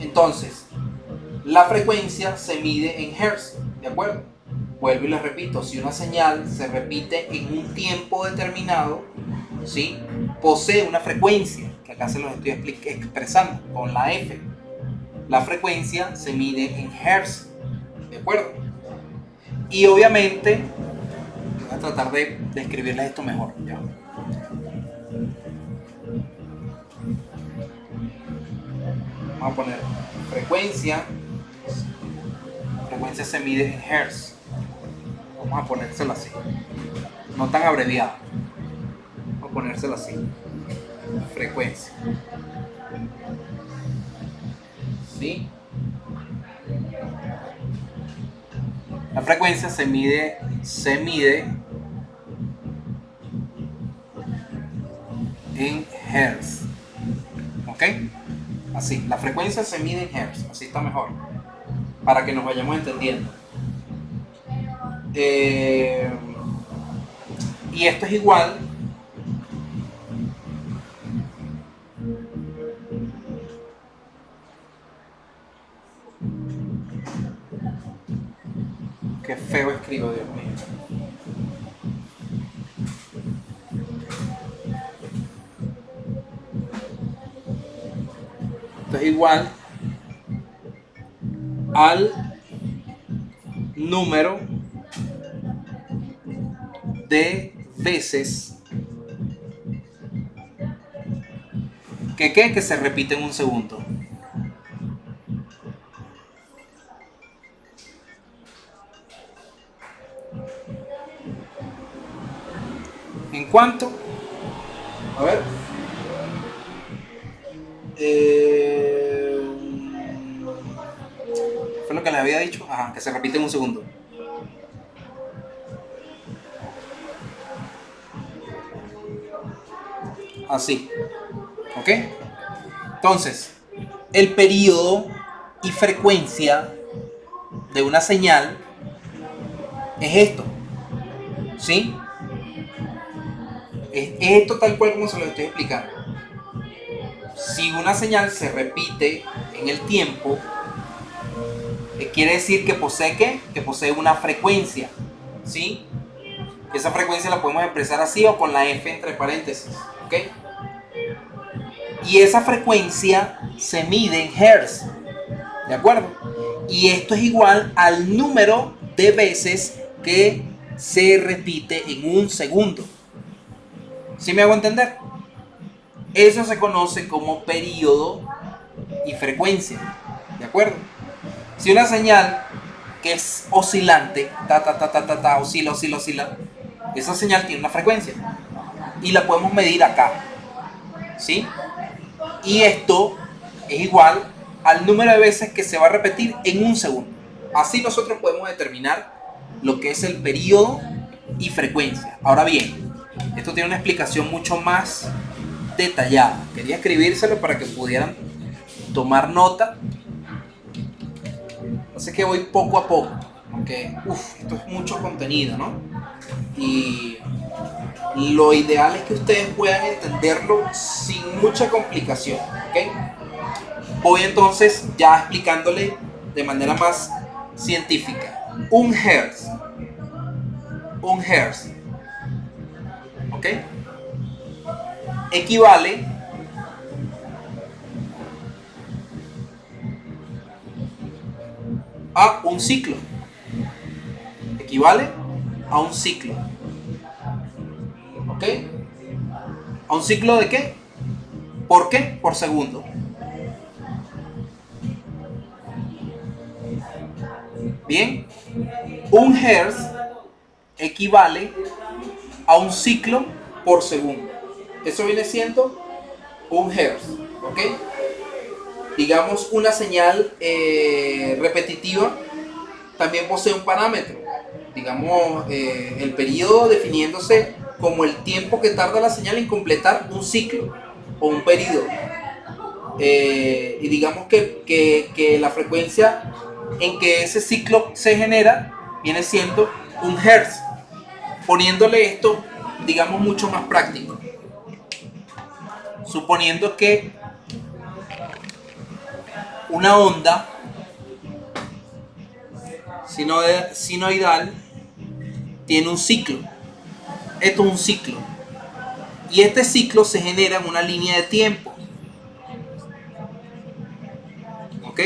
Entonces, la frecuencia se mide en Hertz, ¿de acuerdo? Vuelvo y les repito, si una señal se repite en un tiempo determinado, ¿sí?, posee una frecuencia, que acá se los estoy expresando con la F. La frecuencia se mide en Hertz, ¿de acuerdo? Y obviamente, voy a tratar de escribirles esto mejor, ¿ya? Vamos a poner frecuencia se mide en Hertz. Vamos a ponérselo así, no tan abreviado. Vamos a ponérselo así, frecuencia, ¿sí? La frecuencia se mide en Hertz, ¿ok? Así, la frecuencia se mide en Hertz, así está mejor, para que nos vayamos entendiendo. Y esto es igual que feo escribo, Dios mío. Esto es igual al número de veces que se repite en un segundo. ¿En cuánto? A ver. Fue lo que les había dicho. Ajá, que se repite en un segundo. Así. ¿Ok? Entonces, el periodo y frecuencia de una señal es esto. ¿Sí? Es esto tal cual como se lo estoy explicando. Si una señal se repite en el tiempo, quiere decir que posee ¿qué? Que posee una frecuencia, ¿sí? Esa frecuencia la podemos expresar así o con la F entre paréntesis, ¿ok? Y esa frecuencia se mide en Hertz, ¿de acuerdo? Y esto es igual al número de veces que se repite en un segundo. ¿Sí me hago entender? Eso se conoce como periodo y frecuencia, ¿de acuerdo? Si una señal que es oscilante, oscila, esa señal tiene una frecuencia y la podemos medir acá, ¿sí? Y esto es igual al número de veces que se va a repetir en un segundo. Así nosotros podemos determinar lo que es el periodo y frecuencia. Ahora bien, esto tiene una explicación mucho más detallada. Quería escribírselo para que pudieran tomar nota. Así que voy poco a poco, porque esto es mucho contenido, ¿no? Y Lo ideal es que ustedes puedan entenderlo sin mucha complicación, ¿ok? Voy entonces ya explicándole de manera más científica. Un hertz, ¿ok? Equivale a un ciclo. Equivale a un ciclo. ¿Ok? ¿A un ciclo de qué? ¿Por qué? Por segundo. Bien. Un hertz equivale a un ciclo por segundo. Eso viene siendo un hertz. ¿Ok? Digamos, una señal repetitiva también posee un parámetro. Digamos, el periodo definiéndose como el tiempo que tarda la señal en completar un ciclo o un periodo. Y digamos que la frecuencia en que ese ciclo se genera viene siendo un hertz. Poniéndole esto, digamos, mucho más práctico. Suponiendo que una onda sinoidal tiene un ciclo. Esto es un ciclo. Y este ciclo se genera en una línea de tiempo. ¿Ok?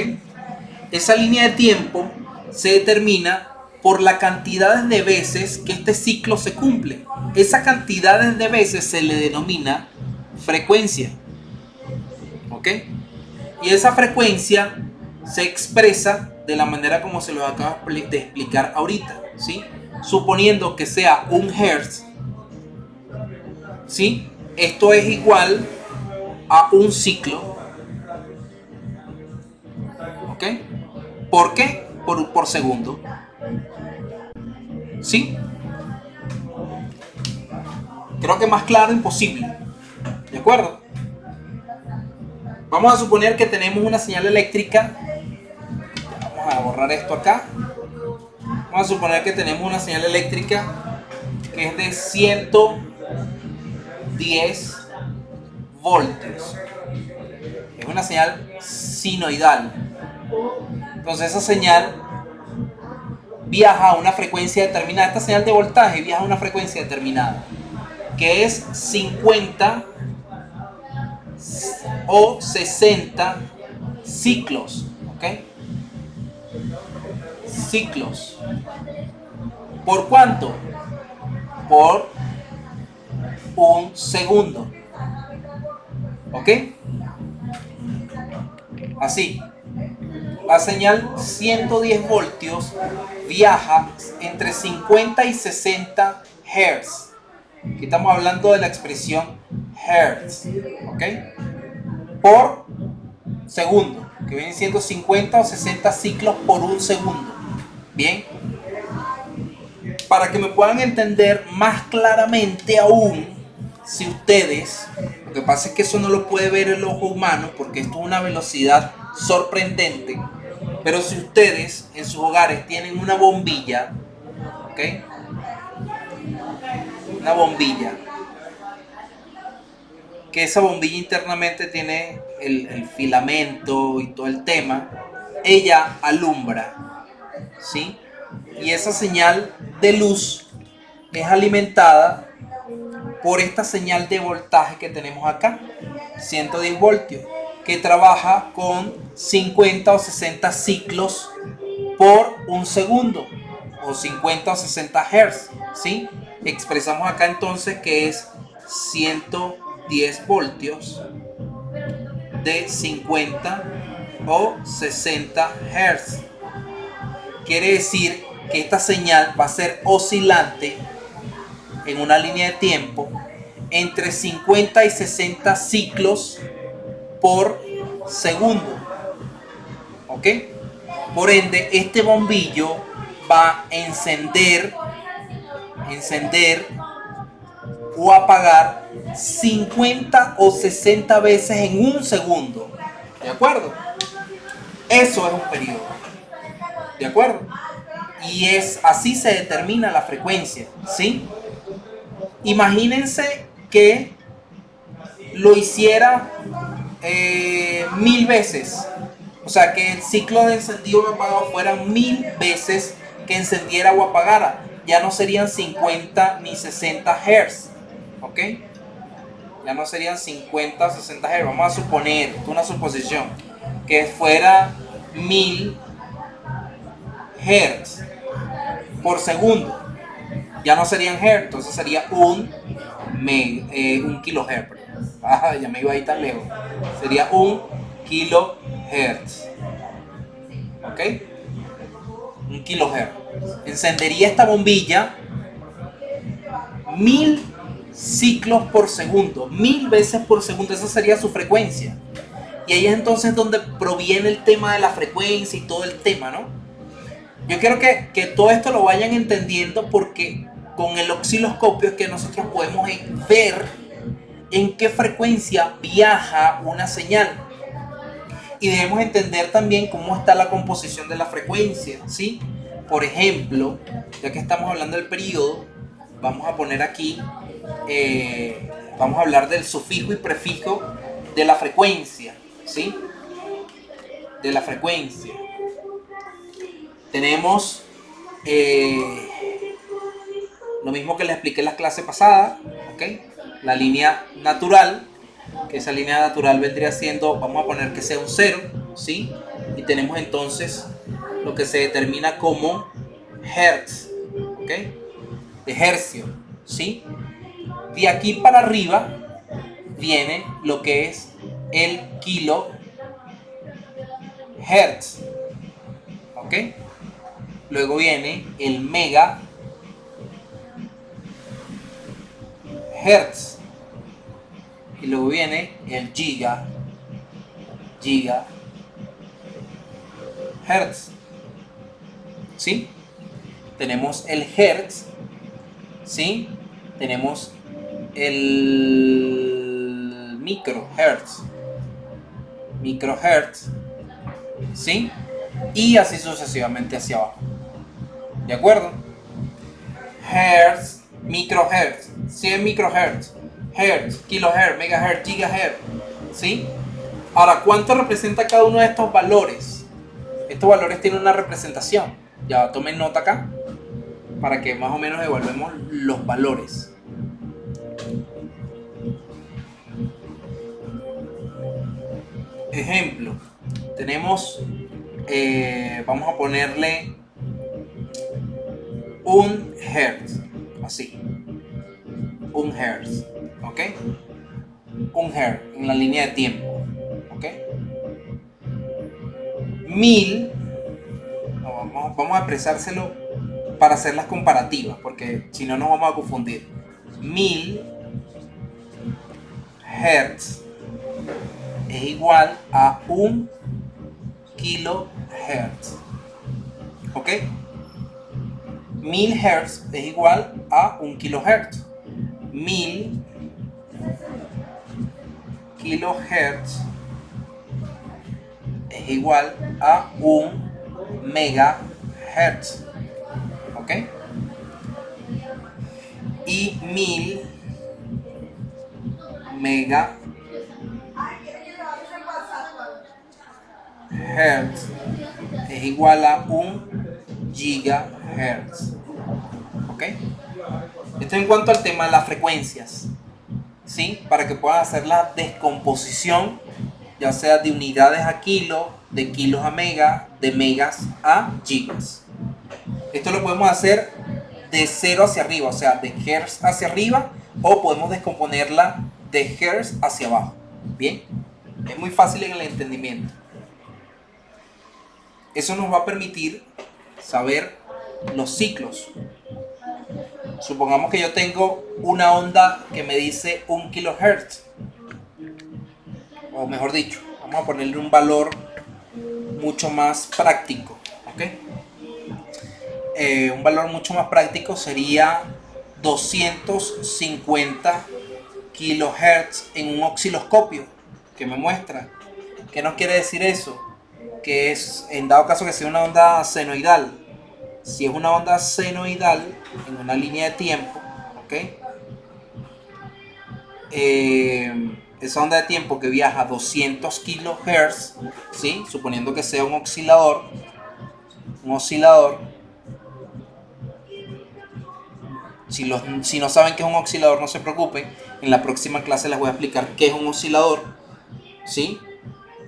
Esa línea de tiempo se determina por la cantidad de veces que este ciclo se cumple. Esa cantidad de veces se le denomina frecuencia. ¿Ok? Y esa frecuencia se expresa de la manera como se lo acabo de explicar ahorita, ¿sí? Suponiendo que sea un hertz, ¿sí? Esto es igual a un ciclo. ¿Ok? ¿Por qué? Por segundo. ¿Sí? Creo que más claro imposible. ¿De acuerdo? Vamos a suponer que tenemos una señal eléctrica. Vamos a borrar esto acá. Vamos a suponer que tenemos una señal eléctrica que es de 110 voltios. Es una señal sinoidal. Entonces esa señal viaja a una frecuencia determinada. Esta señal de voltaje viaja a una frecuencia determinada, que es 50 o 60 ciclos. ¿Ok? Ciclos. ¿Por cuánto? Por un segundo. ¿Ok? Así. La señal 110 voltios viaja entre 50 y 60 Hz. Aquí estamos hablando de la expresión Hertz. ¿Ok? Por segundo, que vienen siendo 50 o 60 ciclos por un segundo. Bien. Para que me puedan entender más claramente aún, si ustedes, lo que pasa es que eso no lo puede ver el ojo humano porque esto es una velocidad sorprendente, pero si ustedes en sus hogares tienen una bombilla, ¿ok? Una bombilla, que esa bombilla internamente tiene el filamento y todo el tema, ella alumbra, ¿sí? Y esa señal de luz es alimentada por esta señal de voltaje que tenemos acá, 110 voltios, que trabaja con 50 o 60 ciclos por un segundo, o 50 o 60 Hz, ¿sí? Expresamos acá entonces que es 110 voltios de 50 o 60 Hz. Quiere decir que esta señal va a ser oscilante en una línea de tiempo entre 50 y 60 ciclos por segundo. ¿Ok? Por ende, este bombillo va a encender o apagar 50 o 60 veces en un segundo. ¿De acuerdo? Eso es un periodo. ¿De acuerdo? Y así se determina la frecuencia, ¿sí? Imagínense que lo hiciera 1000 veces. O sea, que el ciclo de encendido y apagado fuera 1000 veces que encendiera o apagara. Ya no serían 50 ni 60 Hz. ¿Ok? Ya no serían 50 o 60 Hz. Vamos a suponer, una suposición, que fuera 1000 Hz por segundo. Ya no serían Hz, entonces sería un kilohertz. Ah, ya me iba ahí tan lejos. Sería un kilohertz. ¿Ok? Un kilohertz. Encendería esta bombilla 1000 ciclos por segundo. 1000 veces por segundo. Esa sería su frecuencia. Y ahí es entonces donde proviene el tema de la frecuencia y todo el tema, ¿no? Yo quiero que todo esto lo vayan entendiendo, porque con el osciloscopio es que nosotros podemos ver en qué frecuencia viaja una señal. Y debemos entender también cómo está la composición de la frecuencia, ¿sí? Por ejemplo, ya que estamos hablando del periodo, vamos a poner aquí, vamos a hablar del sufijo y prefijo de la frecuencia, ¿sí? De la frecuencia. Tenemos lo mismo que les expliqué en la clase pasada, ¿ok? La línea natural, que esa línea natural vendría siendo, vamos a poner que sea un 0, ¿sí? Y tenemos entonces lo que se determina como hertz, ¿ok? De hercio, ¿sí? De aquí para arriba viene lo que es el kilohertz, ¿ok? Luego viene el megahertz. Y luego viene el gigahertz. ¿Sí? Tenemos el hertz. ¿Sí? Tenemos el microhertz. ¿Sí? Y así sucesivamente hacia abajo. ¿De acuerdo? Hertz, microhertz, 100 microhertz, hertz, kilohertz, megahertz, gigahertz, ¿sí? Ahora, ¿cuánto representa cada uno de estos valores? Estos valores tienen una representación. Ya tomen nota acá, para que más o menos evaluemos los valores. Ejemplo, tenemos, vamos a ponerle un hertz, así, un hertz, ¿ok? Un hertz en la línea de tiempo, ¿ok? 1000, vamos a expresárselo para hacer las comparativas, porque si no nos vamos a confundir. 1000 hertz es igual a 1 kilohertz, ¿ok? 1000 Hz es igual a 1 kilohertz. 1000 kilohertz es igual a 1 megahertz. ¿Ok? Y 1000 megahertz es igual a 1 gigahertz. ¿Ok? Esto en cuanto al tema de las frecuencias, ¿sí? Para que puedan hacer la descomposición, ya sea de unidades a kilo, de kilos a mega, de megas a gigas. Esto lo podemos hacer de 0 hacia arriba, o sea, de hertz hacia arriba, o podemos descomponerla de hertz hacia abajo. Bien, es muy fácil en el entendimiento. Eso nos va a permitir saber los ciclos. Supongamos que yo tengo una onda que me dice 1 kilohertz, o mejor dicho, vamos a ponerle un valor mucho más práctico, ¿ok? Un valor mucho más práctico sería 250 kilohertz en un osciloscopio que me muestra. ¿Qué nos quiere decir eso? Que es, en dado caso que sea una onda senoidal, si es una onda senoidal en una línea de tiempo, ¿ok? esa onda de tiempo que viaja a 200 kHz, ¿sí? Suponiendo que sea un oscilador, si no saben qué es un oscilador, no se preocupen, en la próxima clase les voy a explicar qué es un oscilador, ¿sí?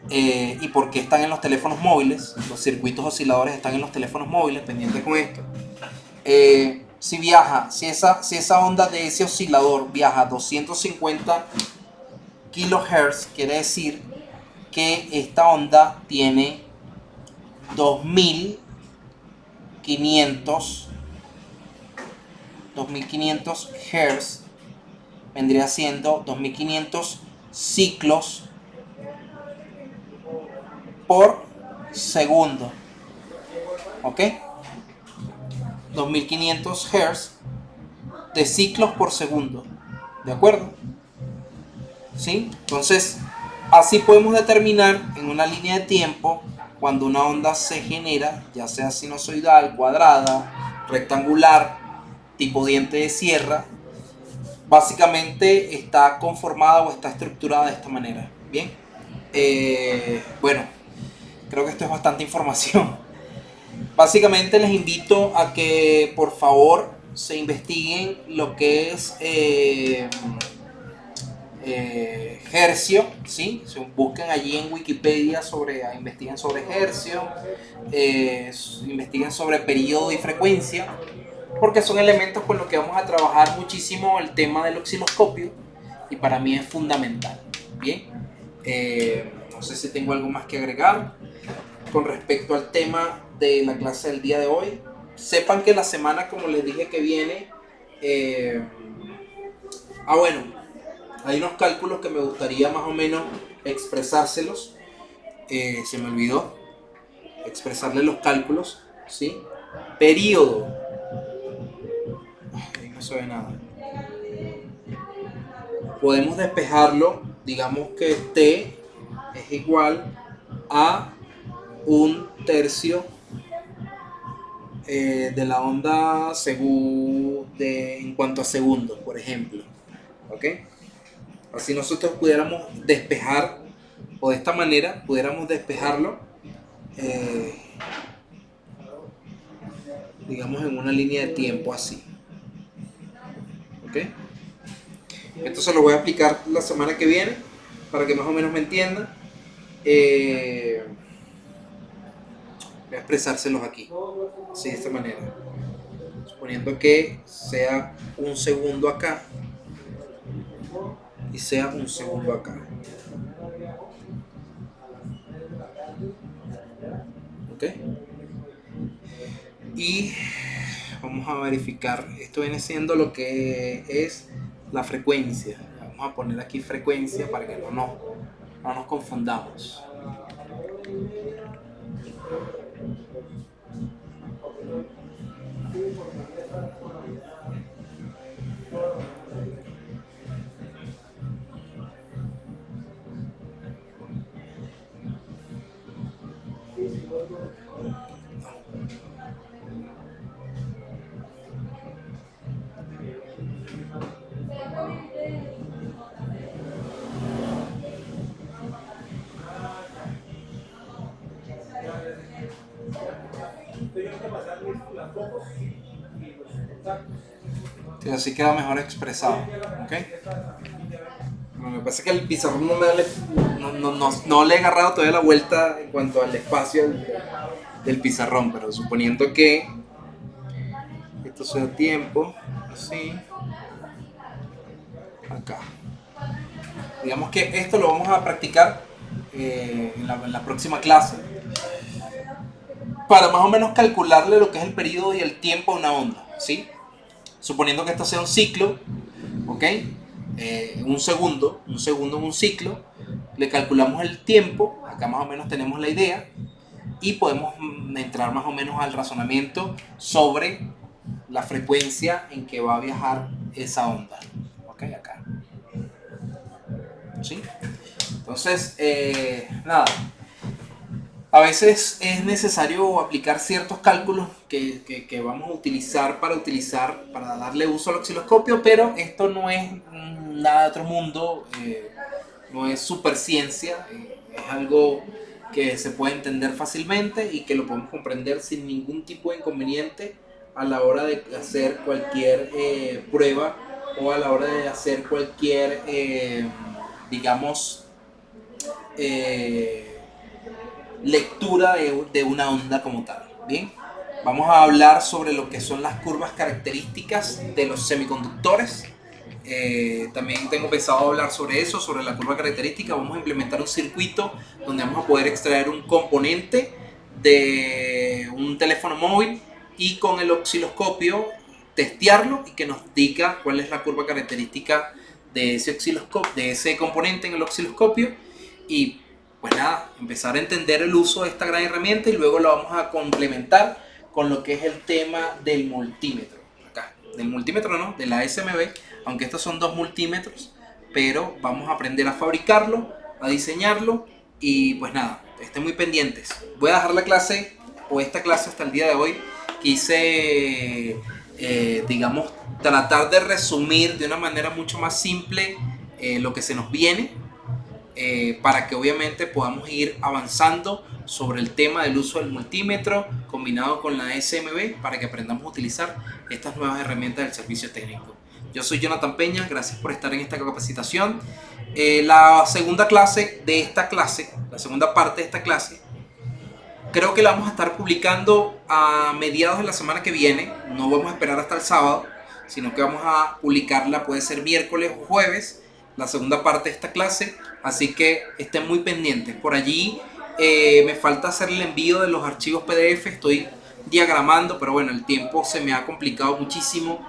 Y por qué están en los teléfonos móviles. Los circuitos osciladores están en los teléfonos móviles, pendiente con esto. Si esa onda de ese oscilador viaja a 250 kHz, quiere decir que esta onda tiene 2500 Hz, vendría siendo 2500 ciclos por segundo, ¿ok? 2500 Hz de ciclos por segundo, ¿de acuerdo? ¿Sí? Entonces, así podemos determinar en una línea de tiempo cuando una onda se genera, ya sea sinusoidal, cuadrada, rectangular, tipo diente de sierra. Básicamente está conformada o está estructurada de esta manera. Bien, bueno, creo que esto es bastante información. Básicamente les invito a que por favor se investiguen lo que es hercio, ¿sí? Busquen allí en Wikipedia investiguen sobre hercio, investiguen sobre periodo y frecuencia, porque son elementos con los que vamos a trabajar muchísimo el tema del osciloscopio y para mí es fundamental. Bien, no sé si tengo algo más que agregar con respecto al tema de la clase del día de hoy. Sepan que la semana, como les dije, que viene, bueno, hay unos cálculos que me gustaría más o menos expresárselos. Se me olvidó expresarles los cálculos, ¿sí? Periodo. Ahí no se ve nada. Podemos despejarlo, digamos que T es igual a 1/3 de la onda en cuanto a segundos, por ejemplo. ¿Ok? Así nosotros pudiéramos despejar, o de esta manera pudiéramos despejarlo, digamos en una línea de tiempo así. ¿Ok? Esto se lo voy a explicar la semana que viene para que más o menos me entiendan. Voy a expresárselos aquí, así de esta manera. Suponiendo que sea un segundo acá y sea un segundo acá. ¿Ok? Y vamos a verificar. Esto viene siendo lo que es la frecuencia. Vamos a poner aquí frecuencia para que no nos confundamos. Sí, así queda mejor expresado. ¿Okay? Me parece que el pizarrón no le he agarrado todavía la vuelta en cuanto al espacio del pizarrón, pero suponiendo que esto sea tiempo, así, acá. Digamos que esto lo vamos a practicar en la próxima clase para más o menos calcularle lo que es el periodo y el tiempo a una onda, ¿sí? Suponiendo que esto sea un ciclo, ¿ok? Un segundo es un ciclo, le calculamos el tiempo, acá más o menos tenemos la idea y podemos entrar más o menos al razonamiento sobre la frecuencia en que va a viajar esa onda, ¿ok? Acá, ¿sí? Entonces, nada, A veces es necesario aplicar ciertos cálculos que vamos a utilizar para darle uso al osciloscopio, pero esto no es nada de otro mundo, no es superciencia, es algo que se puede entender fácilmente y que lo podemos comprender sin ningún tipo de inconveniente a la hora de hacer cualquier prueba o a la hora de hacer cualquier, digamos, eh, lectura de una onda como tal. Bien, vamos a hablar sobre lo que son las curvas características de los semiconductores. También tengo pensado hablar sobre eso, sobre la curva característica. Vamos a implementar un circuito donde vamos a poder extraer un componente de un teléfono móvil y con el osciloscopio testearlo y que nos diga cuál es la curva característica de ese osciloscopio, de ese componente en el osciloscopio. Y pues nada, empezar a entender el uso de esta gran herramienta y luego lo vamos a complementar con lo que es el tema del multímetro. Acá, del multímetro no, de la SMB, aunque estos son dos multímetros, pero vamos a aprender a fabricarlo, a diseñarlo y pues nada, estén muy pendientes. Voy a dejar la clase o esta clase hasta el día de hoy. Quise, digamos, tratar de resumir de una manera mucho más simple lo que se nos viene. Para que obviamente podamos ir avanzando sobre el tema del uso del multímetro combinado con la SMB para que aprendamos a utilizar estas nuevas herramientas del servicio técnico. Yo soy Jonathan Peña, gracias por estar en esta capacitación. La segunda clase de esta clase, la segunda parte de esta clase, creo que la vamos a estar publicando a mediados de la semana que viene. No vamos a esperar hasta el sábado, sino que vamos a publicarla, puede ser miércoles o jueves, la segunda parte de esta clase. Así que estén muy pendientes. Por allí me falta hacer el envío de los archivos PDF. Estoy diagramando, pero bueno, el tiempo se me ha complicado muchísimo.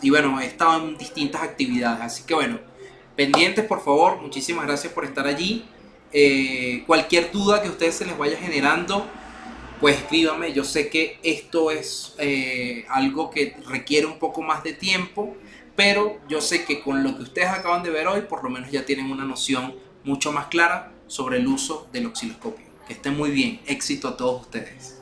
Y bueno, he estado en distintas actividades. Así que bueno, pendientes por favor. Muchísimas gracias por estar allí. Cualquier duda que a ustedes se les vaya generando, pues escríbanme. Yo sé que esto es algo que requiere un poco más de tiempo, pero yo sé que con lo que ustedes acaban de ver hoy, por lo menos ya tienen una noción mucho más clara sobre el uso del osciloscopio. Que estén muy bien. Éxito a todos ustedes.